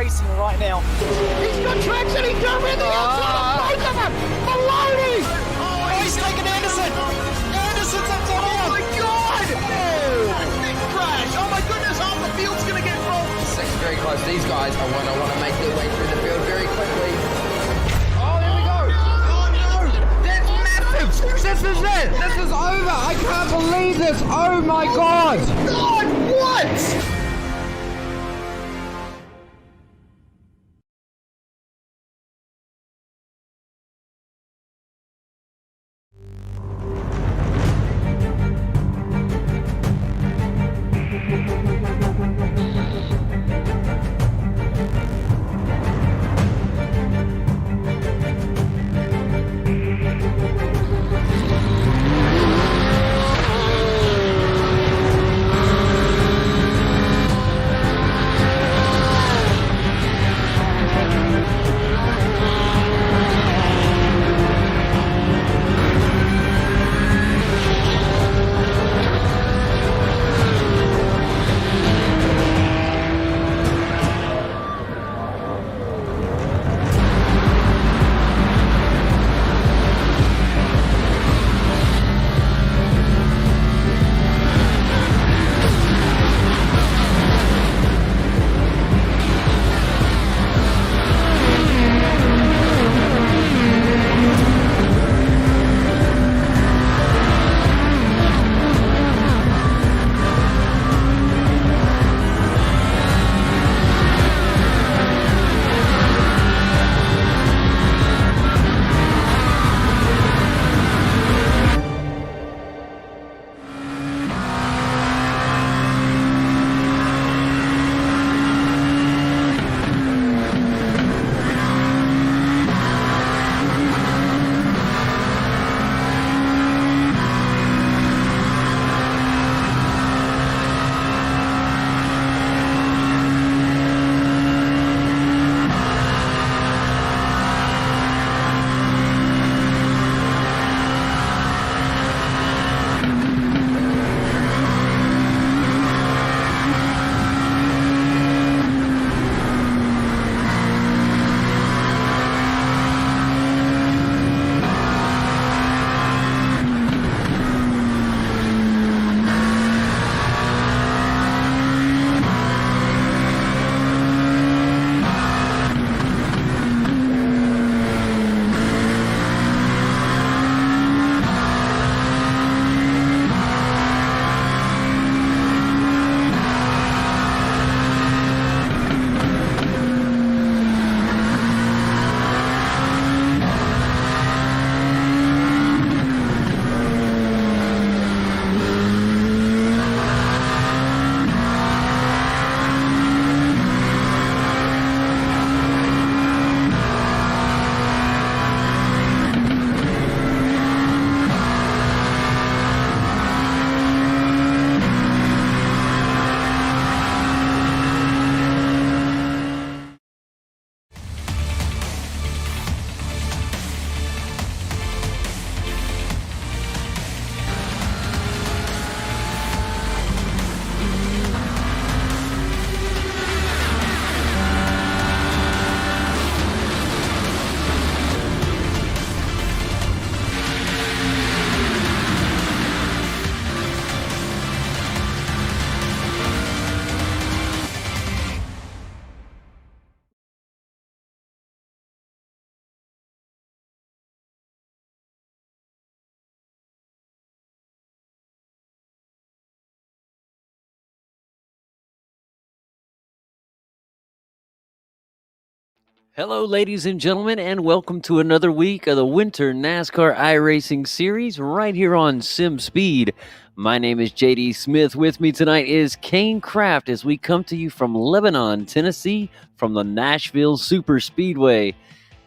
iRacing right now. He's got traction, he's got rid of the outside of both of them! Maloney! Oh, he's taking Anderson! Anderson's up to Oh my God! Big crash! Oh my goodness, half the field's going to get rolled! Second very close. These guys are want to make their way through the field very quickly. Oh, here we go! Oh no! That's massive! This is it! This is over! I can't believe this! Oh my God! God, what? Hello, ladies and gentlemen, and welcome to another week of the Winter NASCAR iRacing series right here on Sim Speed. My name is JD Smith. With me tonight is Kane Kraft as we come to you from Lebanon, Tennessee, from the Nashville Super Speedway.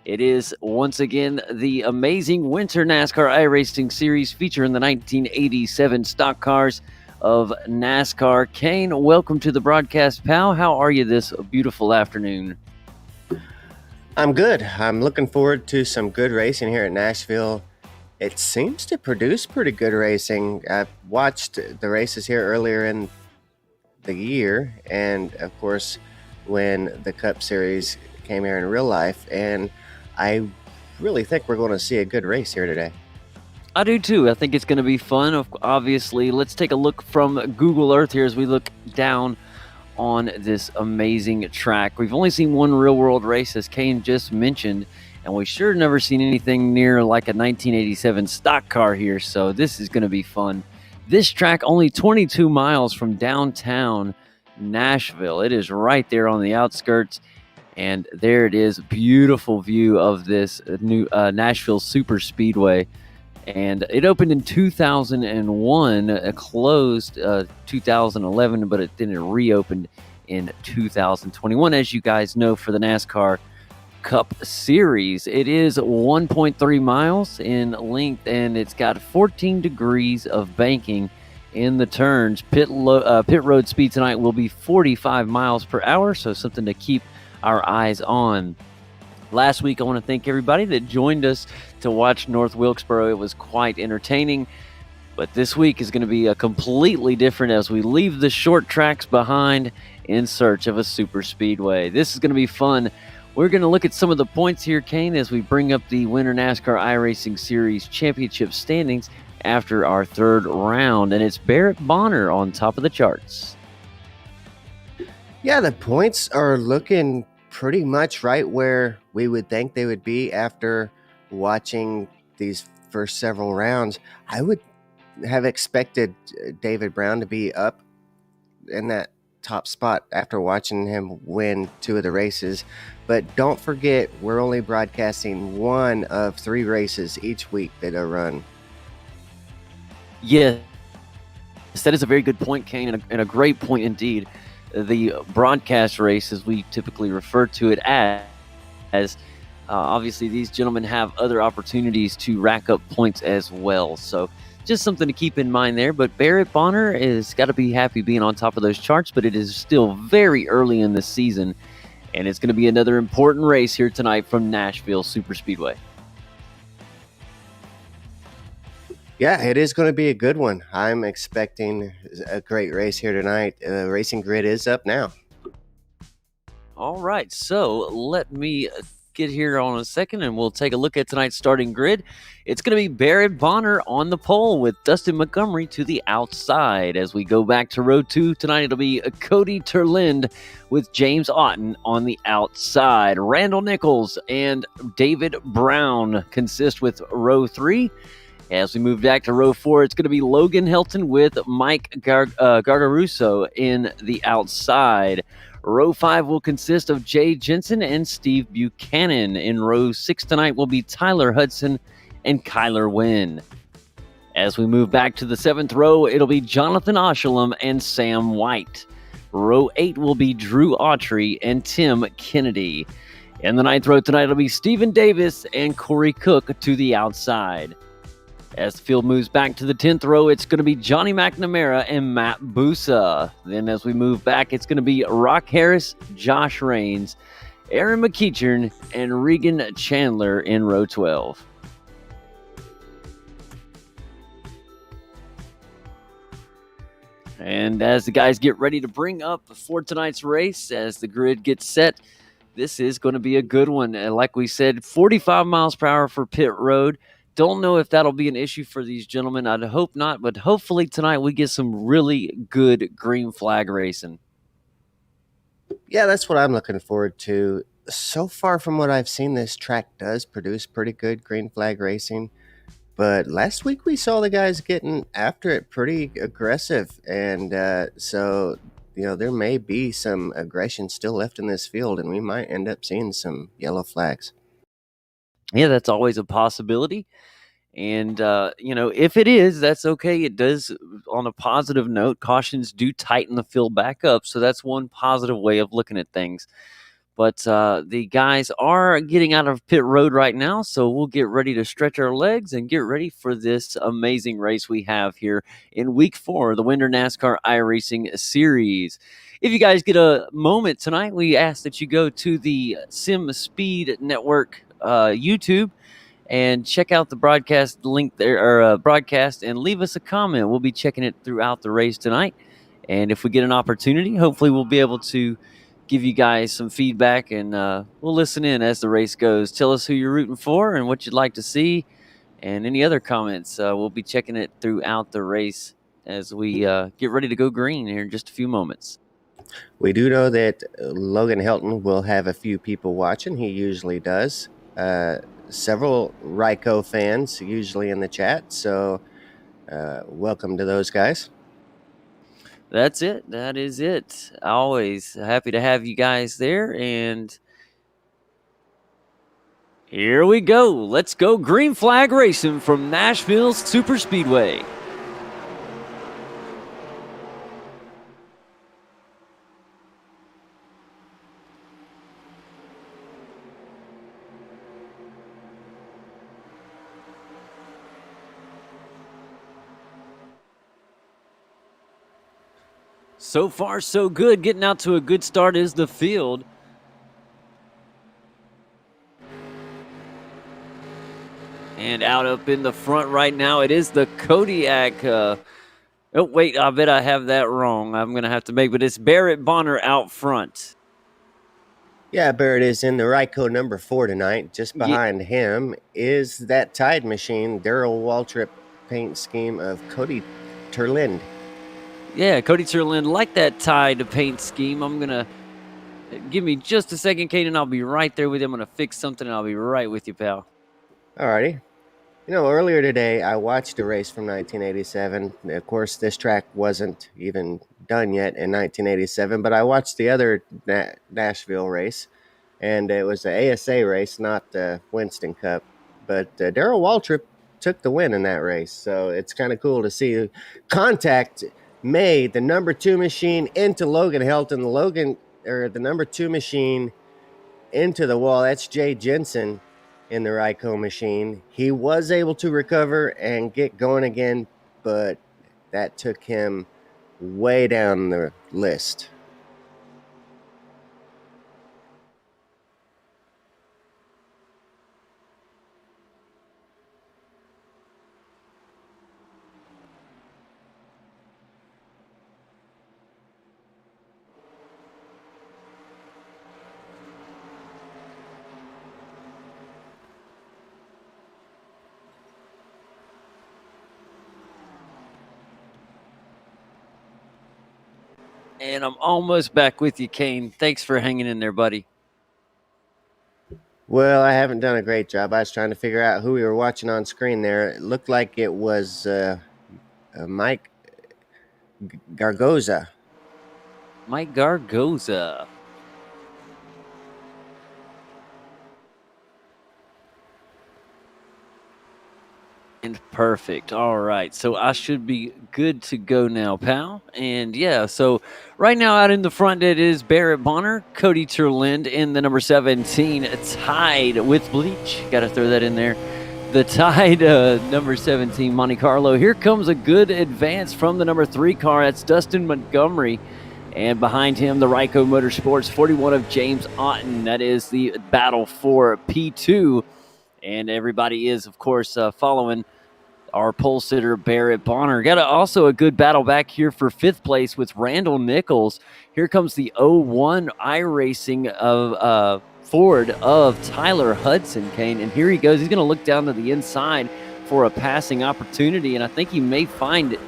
It is once again the amazing Winter NASCAR iRacing series featuring the 1987 stock cars of NASCAR. Kane, welcome to the broadcast, pal. How are you this beautiful afternoon? I'm good. I'm looking forward to some good racing here at Nashville. It seems to produce pretty good racing. I've watched the races here earlier in the year, and of course, when the Cup Series came here in real life, and I really think we're going to see a good race here today. I do too. I think it's going to be fun. Obviously, let's take a look from Google Earth here as we look down on this amazing track. We've only seen one real world race, as Kane just mentioned, and we sure never seen anything near like a 1987 stock car here, so this is going to be fun. This track only 22 miles from downtown Nashville. It is right there on the outskirts, and there it is. Beautiful view of this new Nashville Super Speedway. And it opened in 2001, closed 2011, but then it reopened in 2021. As you guys know, for the NASCAR Cup Series, it is 1.3 miles in length, and it's got 14 degrees of banking in the turns. Pit road speed tonight will be 45 miles per hour, so something to keep our eyes on. Last week, I want to thank everybody that joined us to watch North Wilkesboro. It was quite entertaining, but this week is going to be a completely different as we leave the short tracks behind in search of a super speedway. This is going to be fun. We're going to look at some of the points here, Kane, as we bring up the Winter NASCAR iRacing Series Championship standings after our third round, and it's Barrett Bonner on top of the charts. Yeah, the points are looking pretty much right where we would think they would be after watching these first several rounds. I would have expected David Brown to be up in that top spot after watching him win 2 of the races. But don't forget, we're only broadcasting 1 of 3 races each week that are run. Yes, that is a very good point, Kane, and a great point indeed. The broadcast race, as we typically refer to it as obviously these gentlemen have other opportunities to rack up points as well. So just something to keep in mind there. But Barrett Bonner has got to be happy being on top of those charts, but it is still very early in the season, and it's going to be another important race here tonight from Nashville Super Speedway. Yeah, it is going to be a good one. I'm expecting a great race here tonight. The racing grid is up now. All right, so let me get here on a second, and we'll take a look at tonight's starting grid. It's going to be Barrett Bonner on the pole with Dustin Montgomery to the outside. As we go back to row 2 tonight, it'll be Cody Terlind with James Otten on the outside. Randall Nichols and David Brown consist with row 3. As we move back to row 4, it's going to be Logan Helton with Mike Gargaruso in the outside. Row 5 will consist of Jay Jensen and Steve Buchanan. In row 6 tonight will be Tyler Hudson and Kyler Wynn. As we move back to the 7th row, it'll be Jonathan Oshalom and Sam White. Row 8 will be Drew Autry and Tim Kennedy. In the 9th row tonight, it'll be Stephen Davis and Corey Cook to the outside. As the field moves back to the 10th row, it's going to be Johnny McNamara and Matt Busa. Then as we move back, it's going to be Rock Harris, Josh Raines, Aaron McEachern, and Regan Chandler in row 12. And as the guys get ready to bring up for tonight's race, as the grid gets set, this is going to be a good one. And like we said, 45 miles per hour for pit road. Don't know if that'll be an issue for these gentlemen. I'd hope not, but hopefully tonight we get some really good green flag racing. Yeah, that's what I'm looking forward to. So far from what I've seen, this track does produce pretty good green flag racing. But last week we saw the guys getting after it pretty aggressive. And so, there may be some aggression still left in this field, and we might end up seeing some yellow flags. Yeah, that's always a possibility. And, if it is, that's okay. It does, on a positive note, cautions do tighten the field back up. So that's one positive way of looking at things. But the guys are getting out of pit road right now. So we'll get ready to stretch our legs and get ready for this amazing race we have here in week 4 of the Winter NASCAR iRacing Series. If you guys get a moment tonight, we ask that you go to the Sim Speed Network YouTube and check out the broadcast link there, or broadcast, and leave us a comment. We'll be checking it throughout the race tonight, and if we get an opportunity, hopefully we'll be able to give you guys some feedback, and we'll listen in as the race goes. Tell us who you're rooting for and what you'd like to see, and any other comments. We'll be checking it throughout the race as we get ready to go green here in just a few moments. We do know that Logan Helton will have a few people watching. He usually does. Several Ryko fans usually in the chat, so welcome to those guys. That's it. That is it. Always happy to have you guys there. And here we go. Let's go green flag racing from Nashville Super Speedway. So far, so good. Getting out to a good start is the field. And out up in the front right now, it is the Kodiak. Oh, wait, I bet I have that wrong. I'm going to have to make, but it's Barrett Bonner out front. Yeah, Barrett is in the Ryko number 4 tonight. Just behind him is that Tide machine, Darrell Waltrip paint scheme of Cody Turlind. Yeah, Cody Turlind, like that Tide paint scheme. I'm going to give me just a second, Kane, and I'll be right there with you. I'm going to fix something, and I'll be right with you, pal. Alrighty. You know, earlier today, I watched a race from 1987. Of course, this track wasn't even done yet in 1987, but I watched the other Nashville race, and it was the ASA race, not the Winston Cup. But Darrell Waltrip took the win in that race, so it's kind of cool to see. Contact made the number 2 machine into Logan Helton. The number 2 machine into the wall. That's Jay Jensen in the Ryko machine. He was able to recover and get going again, but that took him way down the list. And I'm almost back with you, Kane. Thanks for hanging in there, buddy. Well, I haven't done a great job. I was trying to figure out who we were watching on screen there. It looked like it was Mike Gargoza. Mike Gargoza. And perfect. All right. So I should be good to go now, pal. And yeah, so right now out in the front, it is Barrett Bonner, Cody Turlind in the number 17, Tide with Bleach. Got to throw that in there. The Tide, number 17, Monte Carlo. Here comes a good advance from the number 3 car. That's Dustin Montgomery. And behind him, the Ryko Motorsports 41 of James Otten. That is the battle for P2. And everybody is, of course, following our pole sitter, Barrett Bonner. Got also a good battle back here for 5th place with Randall Nichols. Here comes the 01 iRacing of Ford of Tyler Hudson, Kane. And here he goes. He's going to look down to the inside for a passing opportunity, and I think he may find it.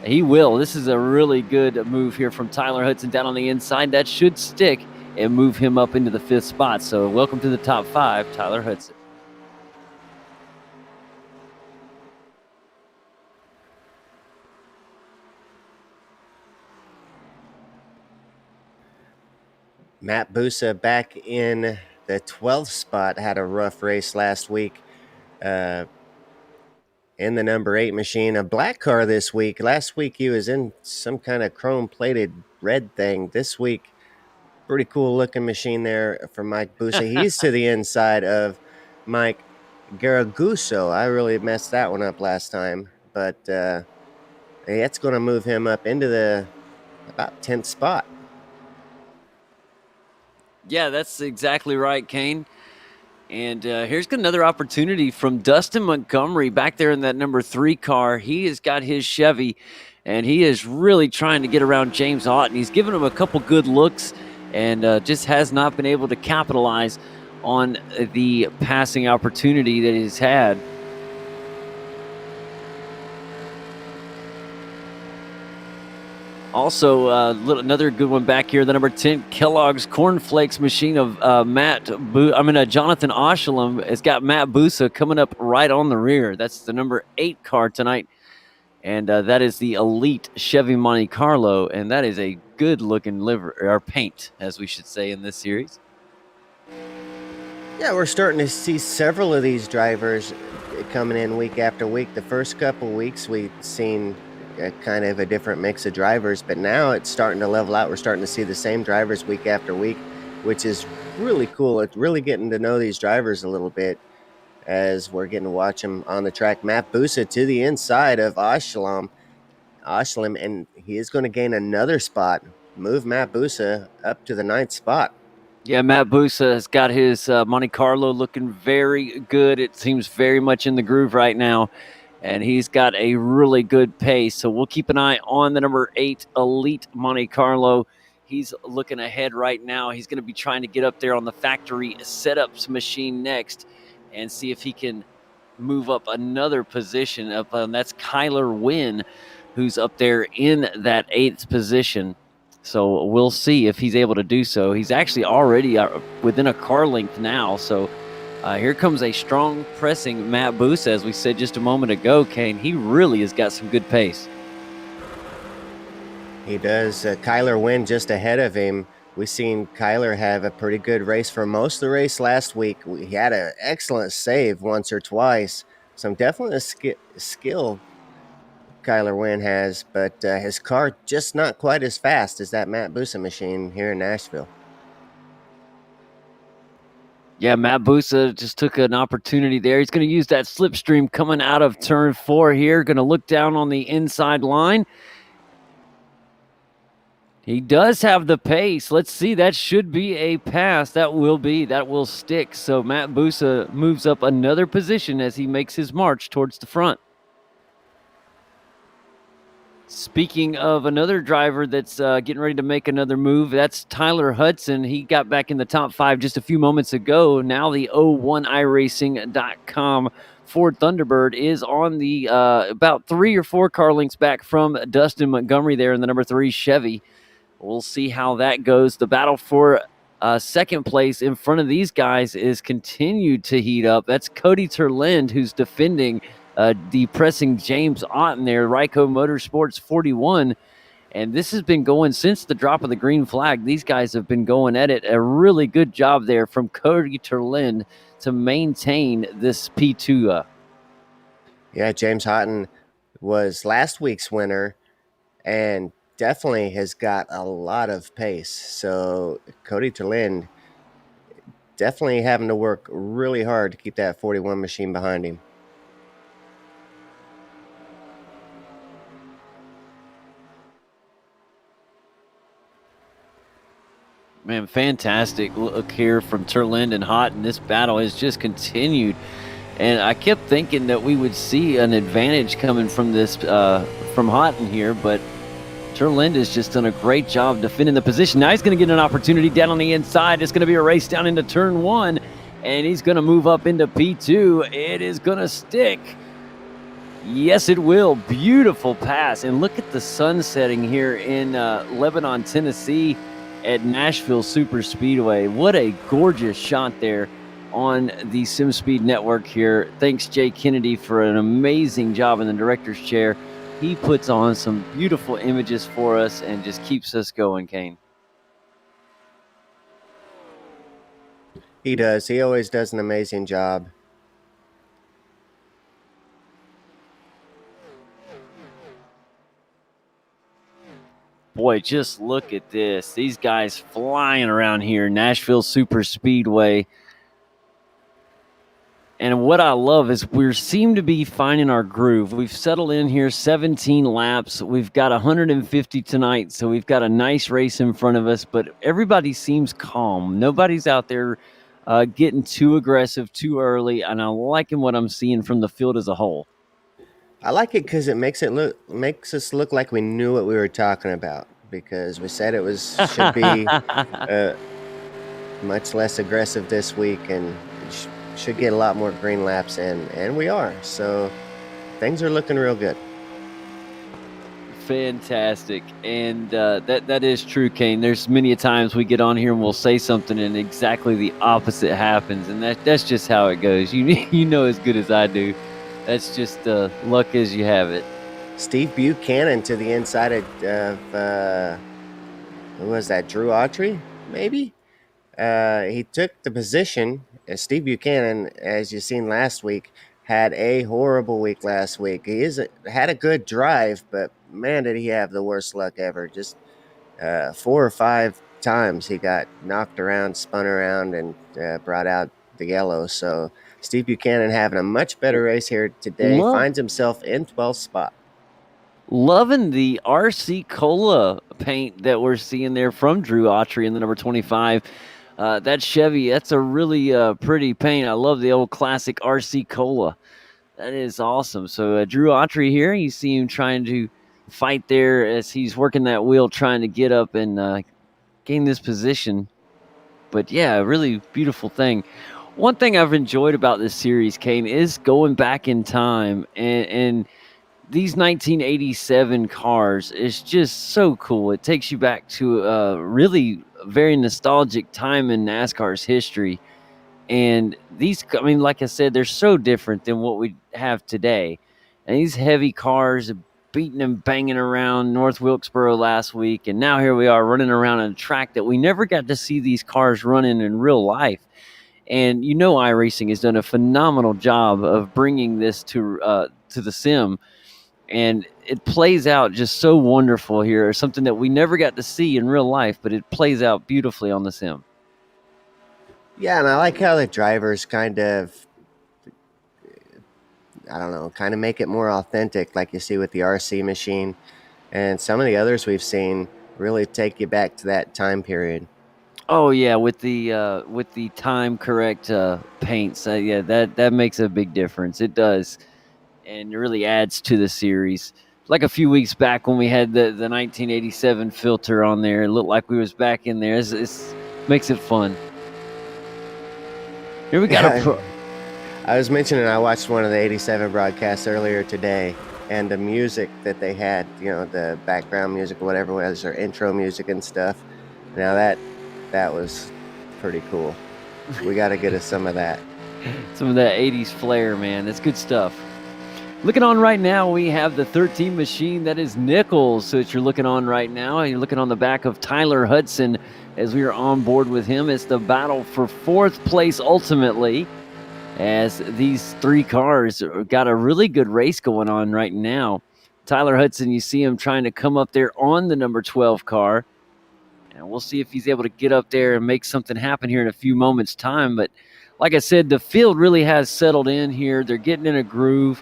He will. This is a really good move here from Tyler Hudson down on the inside. That should stick and move him up into the 5th spot. So welcome to the top 5, Tyler Hudson. Matt Busa back in the 12th spot, had a rough race last week in the number 8 machine. A black car this week. Last week he was in some kind of chrome-plated red thing. This week, pretty cool looking machine there for Mike Busa. He's to the inside of Mike Garaguso. I really messed that one up last time, but that's going to move him up into the about 10th spot. Yeah, that's exactly right, Kane. And here's another opportunity from Dustin Montgomery back there in that number 3 car. He has got his Chevy, and he is really trying to get around James Otten. He's given him a couple good looks, and just has not been able to capitalize on the passing opportunity that he's had. Also, another good one back here, the number 10 Kellogg's Cornflakes machine of Jonathan Oshalem has got Matt Busa coming up right on the rear. That's the number 8 car tonight, and that is the Elite Chevy Monte Carlo, and that is a good-looking paint, as we should say, in this series. Yeah, we're starting to see several of these drivers coming in week after week. The first couple weeks we've seen kind of a different mix of drivers, but now it's starting to level out. We're starting to see the same drivers week after week, which is really cool. It's really getting to know these drivers a little bit as we're getting to watch them on the track. Matt Busa to the inside of Oshalem, and he is going to gain another spot, move Matt Busa up to the 9th spot. Yeah, Matt Busa has got his Monte Carlo looking very good. It seems very much in the groove right now, and he's got a really good pace. So we'll keep an eye on the number 8 Elite Monte Carlo. He's looking ahead right now. He's going to be trying to get up there on the factory setups machine next and see if he can move up another position. That's Kyler Wynn, who's up there in that 8th position. So we'll see if he's able to do so. He's actually already within a car length now. So here comes a strong pressing Matt Busa, as we said just a moment ago, Kane. He really has got some good pace. He does. Kyler Wynn just ahead of him. We've seen Kyler have a pretty good race for most of the race last week. He had an excellent save once or twice. Some definite skill Kyler Wynn has, but his car just not quite as fast as that Matt Busa machine here in Nashville. Yeah, Matt Busa just took an opportunity there. He's going to use that slipstream coming out of turn 4 here. Going to look down on the inside line. He does have the pace. Let's see. That should be a pass. That will stick. So Matt Busa moves up another position as he makes his march towards the front. Speaking of another driver that's getting ready to make another move, that's Tyler Hudson. He got back in the top 5 just a few moments ago. Now the 01iRacing.com Ford Thunderbird is on the about 3 or 4 car lengths back from Dustin Montgomery there in the number 3 Chevy. We'll see how that goes. The battle for second place in front of these guys is continued to heat up. That's Cody Terlind, who's defending depressing James Otten there, Ryco Motorsports 41. And this has been going since the drop of the green flag. These guys have been going at it. A really good job there from Cody Terlind to maintain this P2. Yeah, James Otten was last week's winner and definitely has got a lot of pace. So Cody Terlind definitely having to work really hard to keep that 41 machine behind him. Man, fantastic look here from Terlind and Houghton. This battle has just continued. And I kept thinking that we would see an advantage coming from this from Houghton here, but Terlind has just done a great job defending the position. Now he's going to get an opportunity down on the inside. It's going to be a race down into turn 1, and he's going to move up into P2. It is going to stick. Yes, it will. Beautiful pass. And look at the sun setting here in Lebanon, Tennessee at Nashville Super Speedway. What a gorgeous shot there on the SimSpeed network here. Thanks, Jay Kennedy, for an amazing job in the director's chair. He puts on some beautiful images for us and just keeps us going, Kane. He does. He always does an amazing job. Boy, just look at this. These guys flying around here, Nashville Super Speedway. And what I love is we seem to be finding our groove. We've settled in here 17 laps. We've got 150 tonight, so we've got a nice race in front of us, but everybody seems calm. Nobody's out there getting too aggressive too early, and I'm liking what I'm seeing from the field as a whole. I like it because it makes us look like we knew what we were talking about. because we said it should be much less aggressive this week and should get a lot more green laps, and we are. So things are looking real good. Fantastic, and that is true, Kane. There's many a times we get on here and we'll say something, and exactly the opposite happens, and that's just how it goes. You know as good as I do. That's just luck as you have it. Steve Buchanan to the inside of who was that? Drew Autry, maybe. He took the position. Steve Buchanan, as you seen last week, had a horrible week last week. Had a good drive, but man, did he have the worst luck ever. Just 4 or 5 times he got knocked around, spun around, and brought out the yellow. So Steve Buchanan having a much better race here today. Finds himself in 12th spot. Loving the RC Cola paint that we're seeing there from Drew Autry in the number 25. That Chevy, that's a really pretty paint. I love the old classic RC Cola. That is awesome. So Drew Autry here, you see him trying to fight there as he's working that wheel, trying to get up and gain this position. But yeah, really beautiful thing. One thing I've enjoyed about this series, Kane, is going back in time and these 1987 cars is just so cool. It takes you back to a really very nostalgic time in NASCAR's history. And these, I mean, like I said, they're so different than what we have today. And these heavy cars beating and banging around North Wilkesboro last week. And now here we are running around on a track that we never got to see these cars running in real life. And you know, iRacing has done a phenomenal job of bringing this to the sim. And it plays out just so wonderful here. Something that we never got to see in real life, but it plays out beautifully on the sim. Yeah, and I like how the drivers kind of, I don't know, kind of make it more authentic, like you see with the RC machine. And some of the others we've seen really take you back to that time period. Oh yeah, with the time correct paints, yeah, that makes a big difference. It does, and it really adds to the series. Like a few weeks back when we had the 1987 filter on there, it looked like we was back in there. It's makes it fun. Here we got I was mentioning I watched one of the 87 broadcasts earlier today, and the music that they had, you know, the background music or whatever it was, or intro music and stuff. Now that was pretty cool. We got to get us some of that. Some of that 80s flair, man. That's good stuff. Looking on right now, we have the 13 machine. That is Nichols. So that you're looking on right now. You're looking on the back of Tyler Hudson as we are on board with him. It's the battle for 4th place ultimately, as these 3 cars got a really good race going on right now. Tyler Hudson, you see him trying to come up there on the number 12 car. And we'll see if he's able to get up there and make something happen here in a few moments' time. But like I said, the field really has settled in here. They're getting in a groove.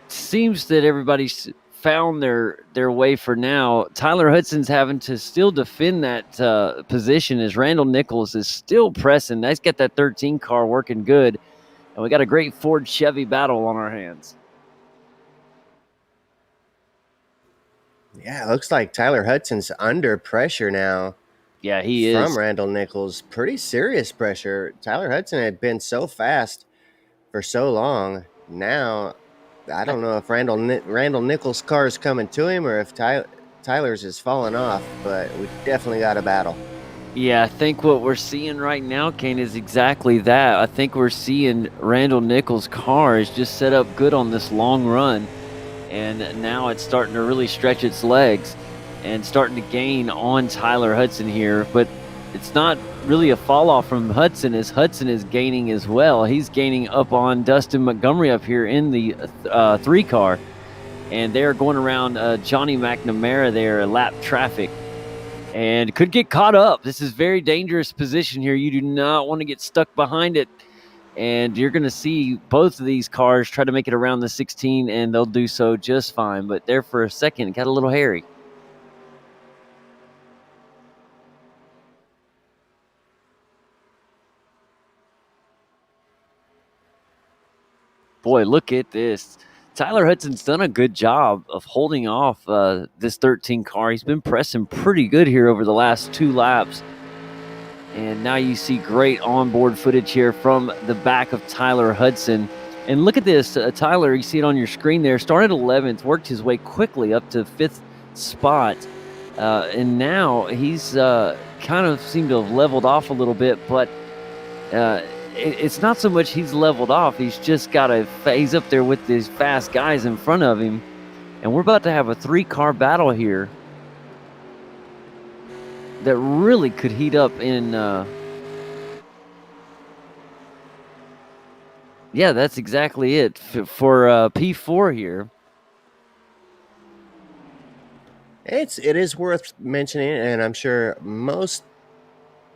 Seems that everybody's found their way for now. Tyler Hudson's having to still defend that position as Randall Nichols is still pressing. He's got that 13 car working good. And we got a great Ford Chevy battle on our hands. Yeah, it looks like Tyler Hudson's under pressure now. Yeah, he is. From Randall Nichols. Pretty serious pressure. Tyler Hudson had been so fast for so long. Now, I don't know if Randall Nichols' car is coming to him or if Tyler's is falling off, but we definitely got a battle. Yeah, I think what we're seeing right now, Kane, is exactly that. I think we're seeing Randall Nichols' car is just set up good on this long run. And now it's starting to really stretch its legs and starting to gain on Tyler Hudson here. But it's not really a fall off from Hudson, as Hudson is gaining as well. He's gaining up on Dustin Montgomery up here in the 3 car. And they're going around Johnny McNamara there, lap traffic. And could get caught up. This is very dangerous position here. You do not want to get stuck behind it. And you're going to see both of these cars try to make it around the 16, and they'll do so just fine. But there for a second, it got a little hairy. Boy, look at this. Tyler Hudson's done a good job of holding off this 13 car. He's been pressing pretty good here over the last 2 laps. And now you see great onboard footage here from the back of Tyler Hudson. And look at this. Tyler, you see it on your screen there, started 11th, worked his way quickly up to 5th spot. And now he's kind of seemed to have leveled off a little bit, but it's not so much he's leveled off. He's just got he's up there with these fast guys in front of him. And we're about to have a 3-car battle here that really could heat up in yeah, that's exactly it for P4 here. It is worth mentioning, and I'm sure most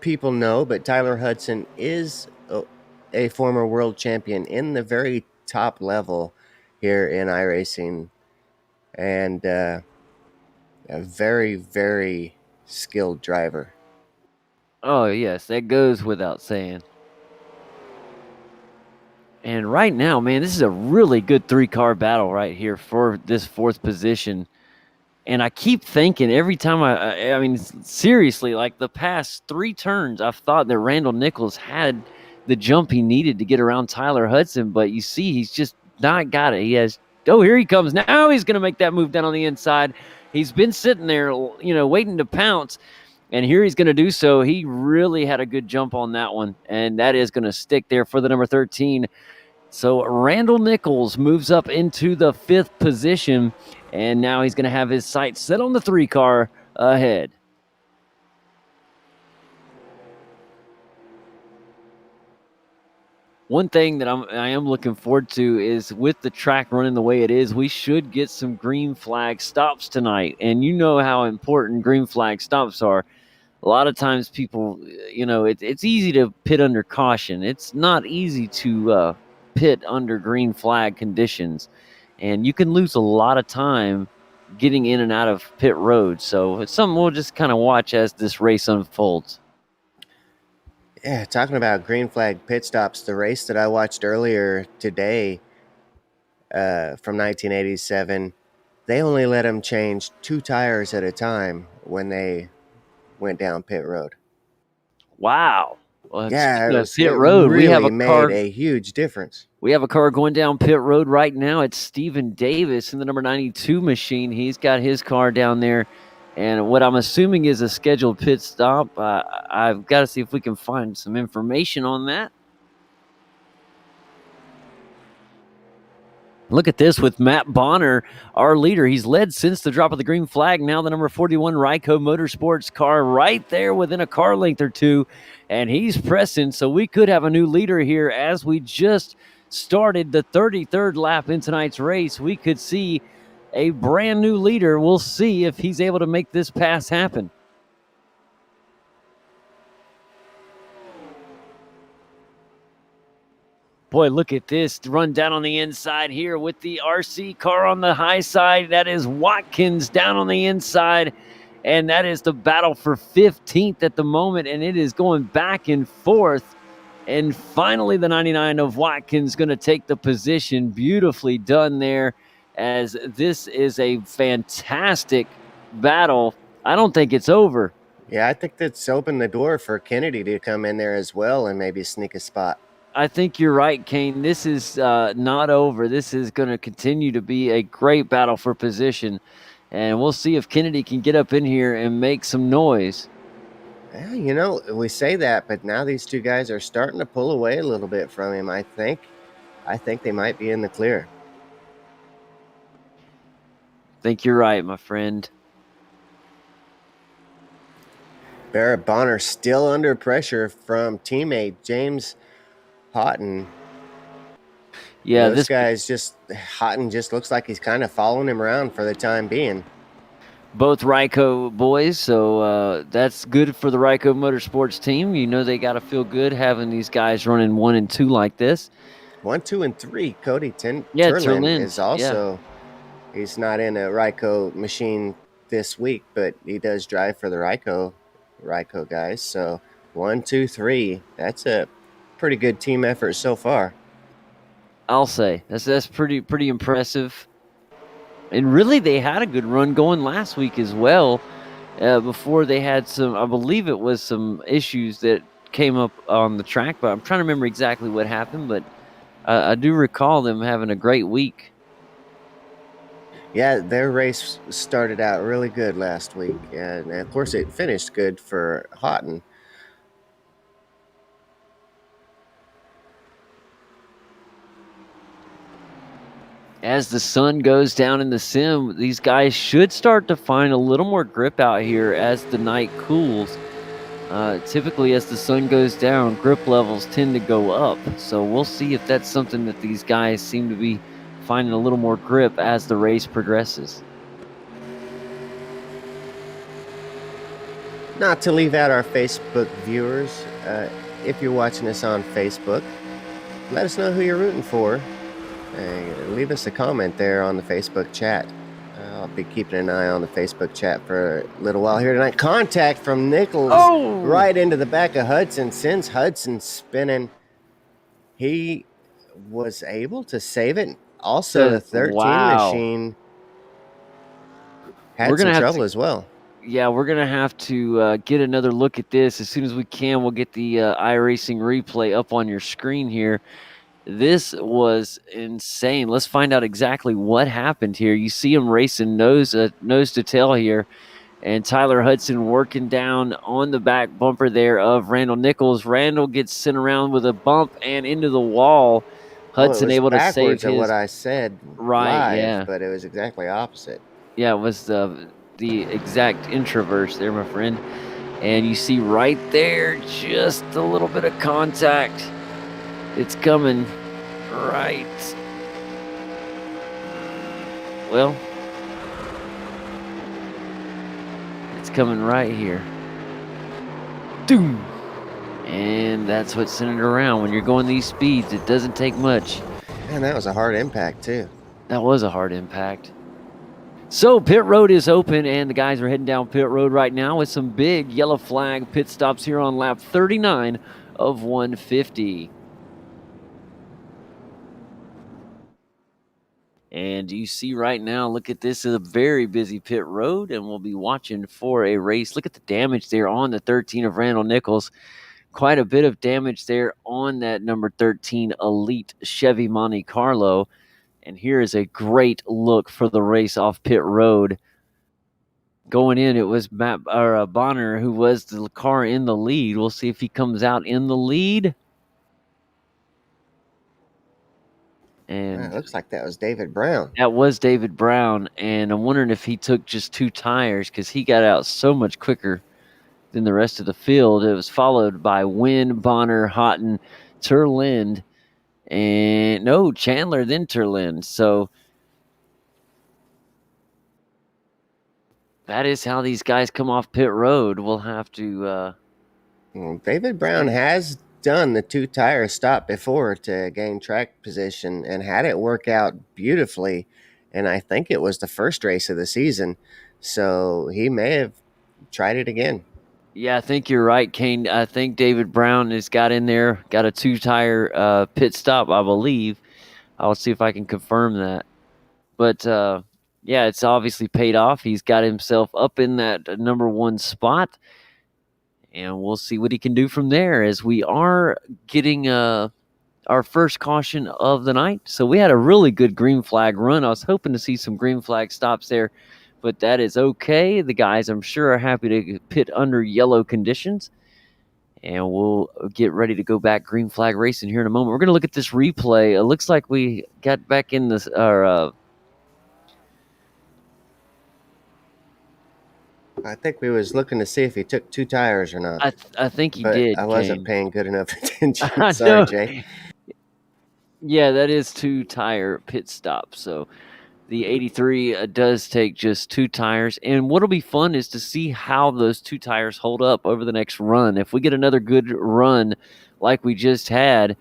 people know, but Tyler Hudson is a former world champion in the very top level here in iRacing, and a very, very skilled driver. Oh, yes, that goes without saying. And right now, man, this is a really good 3-car battle right here for this 4th position. And I keep thinking every time I mean, seriously, like the past 3 turns, I've thought that Randall Nichols had the jump he needed to get around Tyler Hudson, but you see, he's just not got it. He has, here he comes. Now he's going to make that move down on the inside. He's been sitting there, waiting to pounce, and here he's going to do so. He really had a good jump on that one, and that is going to stick there for the number 13. So Randall Nichols moves up into the 5th position, and now he's going to have his sights set on the 3-car ahead. One thing that I am looking forward to is with the track running the way it is, we should get some green flag stops tonight. And you know how important green flag stops are. A lot of times people, it's easy to pit under caution. It's not easy to pit under green flag conditions. And you can lose a lot of time getting in and out of pit road. So it's something we'll just kind of watch as this race unfolds. Yeah, talking about green flag pit stops, the race that I watched earlier today from 1987, they only let them change 2 tires at a time when they went down pit road. Wow. Well, yeah, pit road. Really we have made a huge difference. We have a car going down pit road right now. It's Steven Davis in the number 92 machine. He's got his car down there. And what I'm assuming is a scheduled pit stop. I've got to see if we can find some information on that. Look at this with Matt Bonner, our leader. He's led since the drop of the green flag. Now the number 41 Ryco Motorsports car right there within a car length or 2. And he's pressing, so we could have a new leader here as we just started the 33rd lap in tonight's race. We could see a brand new leader. We'll see if he's able to make this pass happen. Boy, look at this run down on the inside here with the RC car on the high side. That is Watkins down on the inside, and that is the battle for 15th at the moment, and it is going back and forth. And finally, the 99 of Watkins going to take the position. Beautifully done there, as this is a fantastic battle. I don't think it's over. Yeah, I think that's opened the door for Kennedy to come in there as well and maybe sneak a spot. I think you're right, Kane. This is not over. This is going to continue to be a great battle for position. And we'll see if Kennedy can get up in here and make some noise. Yeah, we say that, but now these 2 guys are starting to pull away a little bit from him. I think they might be in the clear. I think you're right, my friend. Barrett Bonner still under pressure from teammate James Houghton. Yeah, this guy's Houghton just looks like he's kind of following him around for the time being. Both Ryco boys, so that's good for the Ryco Motorsports team. They got to feel good having these guys running 1 and 2 like this. 1, 2, and 3. Cody Turlin is also. Yeah. He's not in a Ryco machine this week, but he does drive for the Ryco guys. So 1, 2, 3. That's a pretty good team effort so far. I'll say that's pretty impressive. And really, they had a good run going last week as well. Before they had some, I believe it was some issues that came up on the track, but I'm trying to remember exactly what happened. But I do recall them having a great week. Yeah, their race started out really good last week, and of course it finished good for Houghton. As the sun goes down in the sim, these guys should start to find a little more grip out here as the night cools. Typically, as the sun goes down, grip levels tend to go up. So we'll see if that's something that these guys seem to be finding a little more grip as the race progresses. Not to leave out our Facebook viewers, if you're watching us on Facebook, let us know who you're rooting for. Leave us a comment there on the Facebook chat. I'll be keeping an eye on the Facebook chat for a little while here tonight. Contact from Nichols right into the back of Hudson. Sends Hudson spinning. He was able to save it. Also, the 13 machine had some trouble as well. Yeah, we're going to have to get another look at this. As soon as we can, we'll get the iRacing replay up on your screen here. This was insane. Let's find out exactly what happened here. You see him racing nose to tail here, and Tyler Hudson working down on the back bumper there of Randall Nichols. Randall gets sent around with a bump and into the wall. Hudson able to save his. What I said right, live, yeah. But it was exactly opposite. Yeah, it was the exact introverse there, my friend. And you see right there, just a little bit of contact. It's coming right. Well, it's coming right here. Doom. And that's what sent it around. When you're going these speeds, it doesn't take much. Man, that was a hard impact, too. That was a hard impact. So pit road is open, and the guys are heading down pit road right now with some big yellow flag pit stops here on lap 39 of 150. And you see right now, look at this, is a very busy pit road, and we'll be watching for a race. Look at the damage there on the 13 of Randall Nichols. Quite a bit of damage there on that number 13 Elite Chevy Monte Carlo. And here is a great look for the race off pit road. Going in, it was Bonner who was the car in the lead. We'll see if he comes out in the lead. And it looks like that was David Brown. That was David Brown, and I'm wondering if he took just 2 tires because he got out so much quicker than the rest of the field. It was followed by Wynn, Bonner, Houghton, Turlind, and Chandler, then Turlind. So that is how these guys come off pit road. We'll have to. David Brown has done the 2-tire stop before to gain track position and had it work out beautifully. And I think it was the first race of the season. So he may have tried it again. Yeah, I think you're right, Kane. I think David Brown has got in there, got a 2-tire pit stop, I believe. I'll see if I can confirm that. But, yeah, it's obviously paid off. He's got himself up in that number 1 spot. And we'll see what he can do from there as we are getting our first caution of the night. So we had a really good green flag run. I was hoping to see some green flag stops there, but that is okay. The guys, I'm sure, are happy to pit under yellow conditions. And we'll get ready to go back green flag racing here in a moment. We're going to look at this replay. It looks like we got back in this I think we was looking to see if he took 2 tires or not. I think he did. I wasn't paying good enough attention. I Sorry, know. Jay. Yeah, that is 2-tire pit stop. So the 83 does take just 2 tires. And what'll be fun is to see how those 2 tires hold up over the next run. If we get another good run like we just had,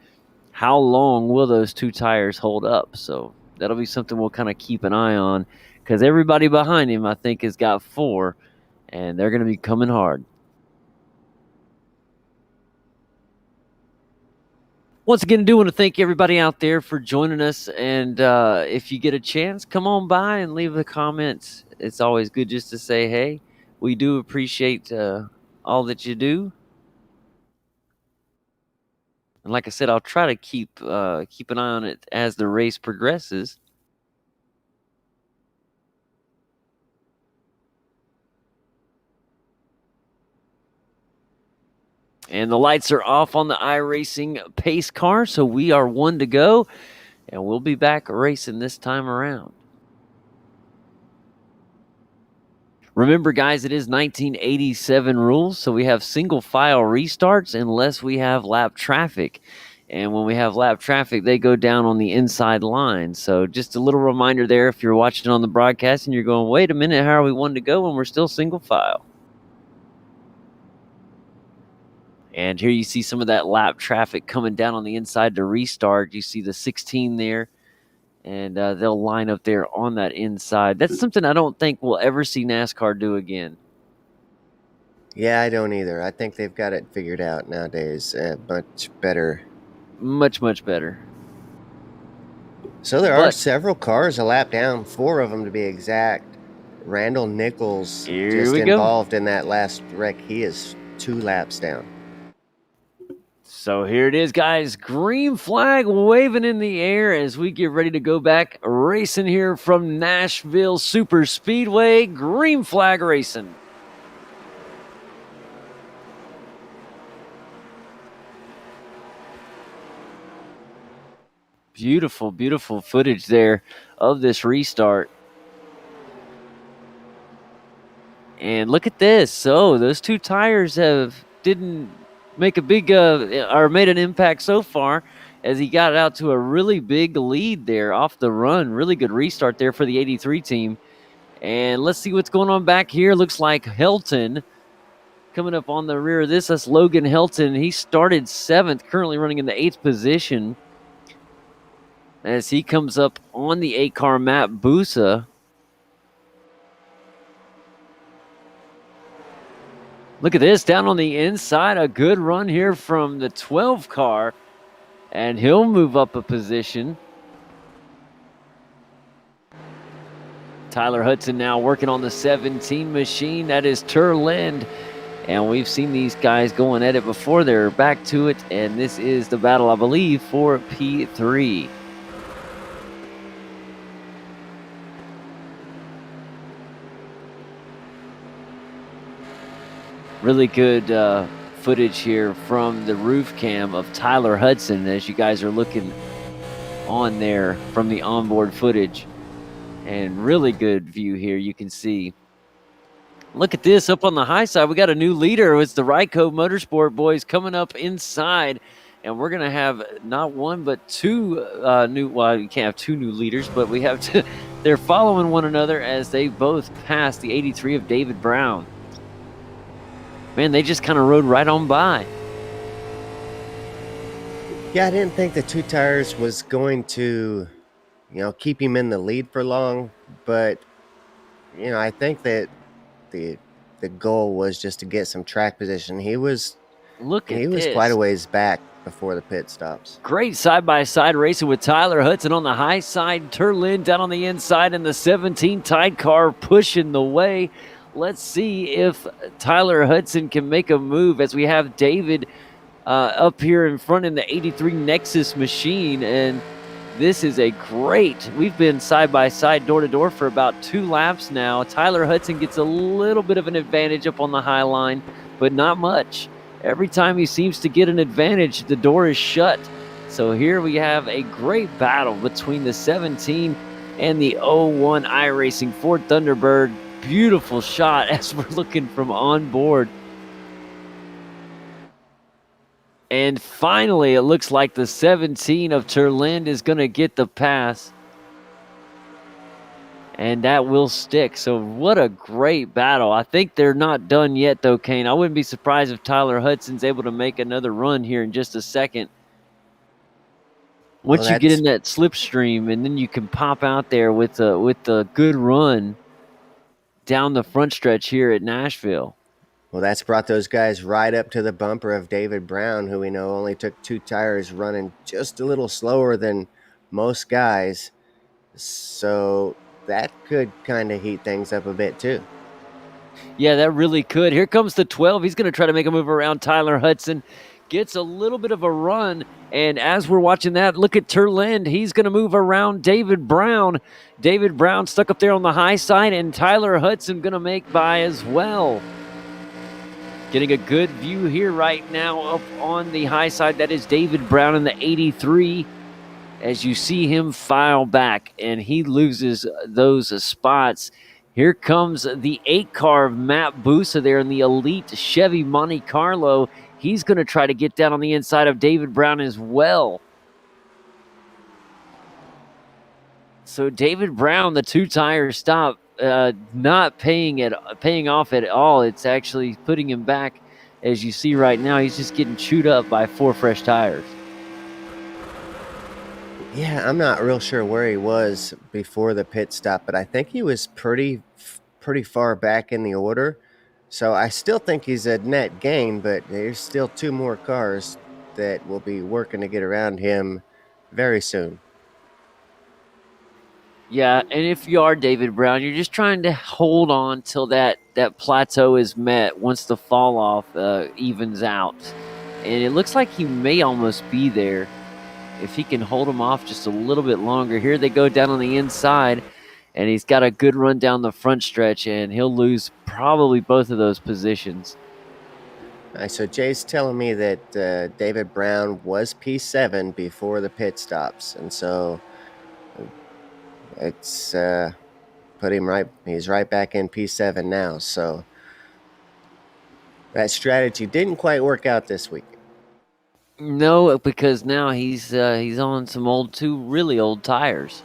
how long will those 2 tires hold up? So that'll be something we'll kind of keep an eye on because everybody behind him, I think, has got 4. And they're going to be coming hard. Once again, I do want to thank everybody out there for joining us. And if you get a chance, come on by and leave a comment. It's always good just to say, hey, we do appreciate all that you do. And like I said, I'll try to keep an eye on it as the race progresses. And the lights are off on the iRacing pace car, so we are 1 to go, and we'll be back racing this time around. Remember, guys, it is 1987 rules, so we have single file restarts unless we have lap traffic. And when we have lap traffic, they go down on the inside line. So just a little reminder there if you're watching on the broadcast and you're going, wait a minute, how are we 1 to go when we're still single file? And here you see some of that lap traffic coming down on the inside to restart. You see the 16 there, and they'll line up there on that inside. That's something I don't think we'll ever see NASCAR do again. Yeah, I don't either. I think they've got it figured out nowadays. Much better. Much, much better. So there are several cars a lap down, 4 of them to be exact. Randall Nichols just involved in that last wreck. He is 2 laps down. So here it is, guys. Green flag waving in the air as we get ready to go back racing here from Nashville Super Speedway. Green flag racing. Beautiful, beautiful footage there of this restart. And look at this. So those 2 tires didn't make a big or made an impact so far, as he got out to a really big lead there off the run. Really good restart there for the 83 team. And let's see what's going on back here. Looks like Helton coming up on the rear of this. That's Logan Helton. He started 7th, currently running in the 8th position as he comes up on the 8-car Matt Busa. Look at this, down on the inside, a good run here from the 12 car, and he'll move up a position. Tyler Hudson now working on the 17 machine. That is Turland, and we've seen these guys going at it before. They're back to it, and this is the battle, I believe, for P3. Really good footage here from the roof cam of Tyler Hudson as you guys are looking on there from the onboard footage. And really good view here, you can see. Look at this up on the high side. We got a new leader. It's the Ryco Motorsport boys coming up inside. And we're going to have not 1 but 2 new, well, you can't have 2 new leaders, but we have to, they're following one another as they both pass the 83 of David Brown. Man, they just kind of rode right on by. Yeah, I didn't think the 2 tires was going to, keep him in the lead for long. But, I think that the goal was just to get some track position. He was quite a ways back before the pit stops. Great side-by-side racing with Tyler Hudson on the high side, Turlin down on the inside, and the 17 Tide car pushing the way. Let's see if Tyler Hudson can make a move as we have David up here in front in the 83 Nexus machine. And this is a great, we've been side-by-side, door-to-door for about 2 laps now. Tyler Hudson gets a little bit of an advantage up on the high line, but not much. Every time he seems to get an advantage, the door is shut. So here we have a great battle between the 17 and the 01 iRacing Ford Thunderbird. Beautiful shot as we're looking from on board. And finally, it looks like the 17 of Turland is going to get the pass. And that will stick. So what a great battle. I think they're not done yet, though, Kane. I wouldn't be surprised if Tyler Hudson's able to make another run here in just a second. Once you get in that slipstream, and then you can pop out there with a good run down the front stretch here at Nashville. Well, that's brought those guys right up to the bumper of David Brown, who we know only took 2 tires, running just a little slower than most guys. So that could kind of heat things up a bit too. Yeah, that really could. Here comes the 12. He's going to try to make a move around Tyler Hudson. Gets a little bit of a run. And as we're watching that, look at Turland. He's going to move around David Brown. David Brown stuck up there on the high side, and Tyler Hudson going to make by as well. Getting a good view here right now up on the high side. That is David Brown in the 83. As you see him file back, and he loses those spots. Here comes the 8-car of Matt Busa there in the elite Chevy Monte Carlo. He's going to try to get down on the inside of David Brown as well. So David Brown, the 2-tire stop, not paying off at all. It's actually putting him back. As you see right now, he's just getting chewed up by 4 fresh tires. Yeah, I'm not real sure where he was before the pit stop, but I think he was pretty far back in the order. So I still think he's a net gain, but there's still 2 more cars that will be working to get around him very soon. Yeah, and if you are David Brown, you're just trying to hold on till that plateau is met once the fall off evens out. And it looks like he may almost be there. If he can hold him off just a little bit longer. Here they go down on the inside, and he's got a good run down the front stretch, and he'll lose probably both of those positions. All right, so Jay's telling me that David Brown was P7 before the pit stops, and so it's put him right. He's right back in P7 now. So that strategy didn't quite work out this week. No, because now he's on some 2 really old tires.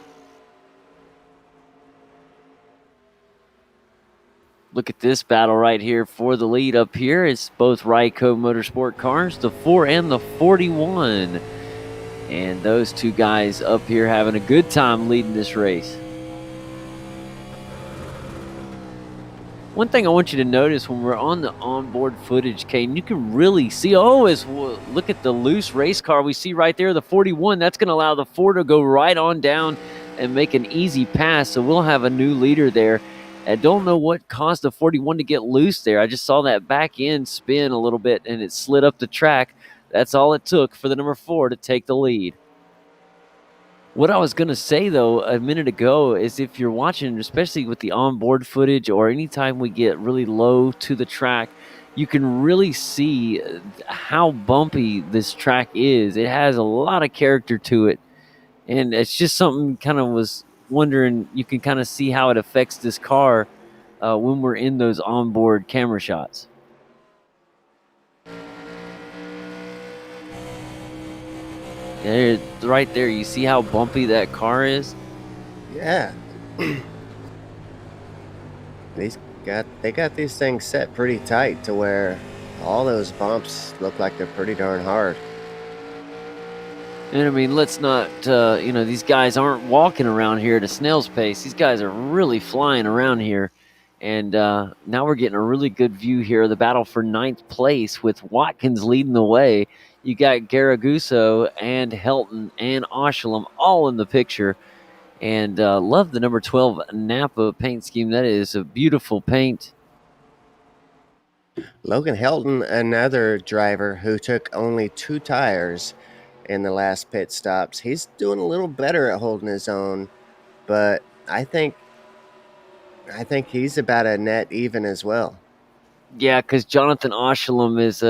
Look at this battle right here for the lead up here. It's both Ryco Motorsport cars, the 4 and the 41. And those 2 guys up here having a good time leading this race. One thing I want you to notice when we're on the onboard footage, Caden, you can really see, look at the loose race car we see right there, the 41. That's going to allow the 4 to go right on down and make an easy pass. So we'll have a new leader there. I don't know what caused the 41 to get loose there. I just saw that back end spin a little bit, and it slid up the track. That's all it took for the number 4 to take the lead. What I was going to say, though, a minute ago is if you're watching, especially with the onboard footage or anytime we get really low to the track, you can really see how bumpy this track is. It has a lot of character to it, and it's just something kind of was wondering, you can kind of see how it affects this car when we're in those onboard camera shots. There, right there, you see how bumpy that car is? Yeah. They got these things set pretty tight to where all those bumps look like they're pretty darn hard. And I mean, let's not, these guys aren't walking around here at a snail's pace. These guys are really flying around here. And now we're getting a really good view here of the battle for 9th place with Watkins leading the way. You got Garaguso and Helton and Oshalom all in the picture. And love the number 12 Napa paint scheme. That is a beautiful paint. Logan Helton, another driver who took only 2 tires in the last pit stops. He's doing a little better at holding his own, but I think he's about a net even as well. Yeah, because Jonathan Oshalom is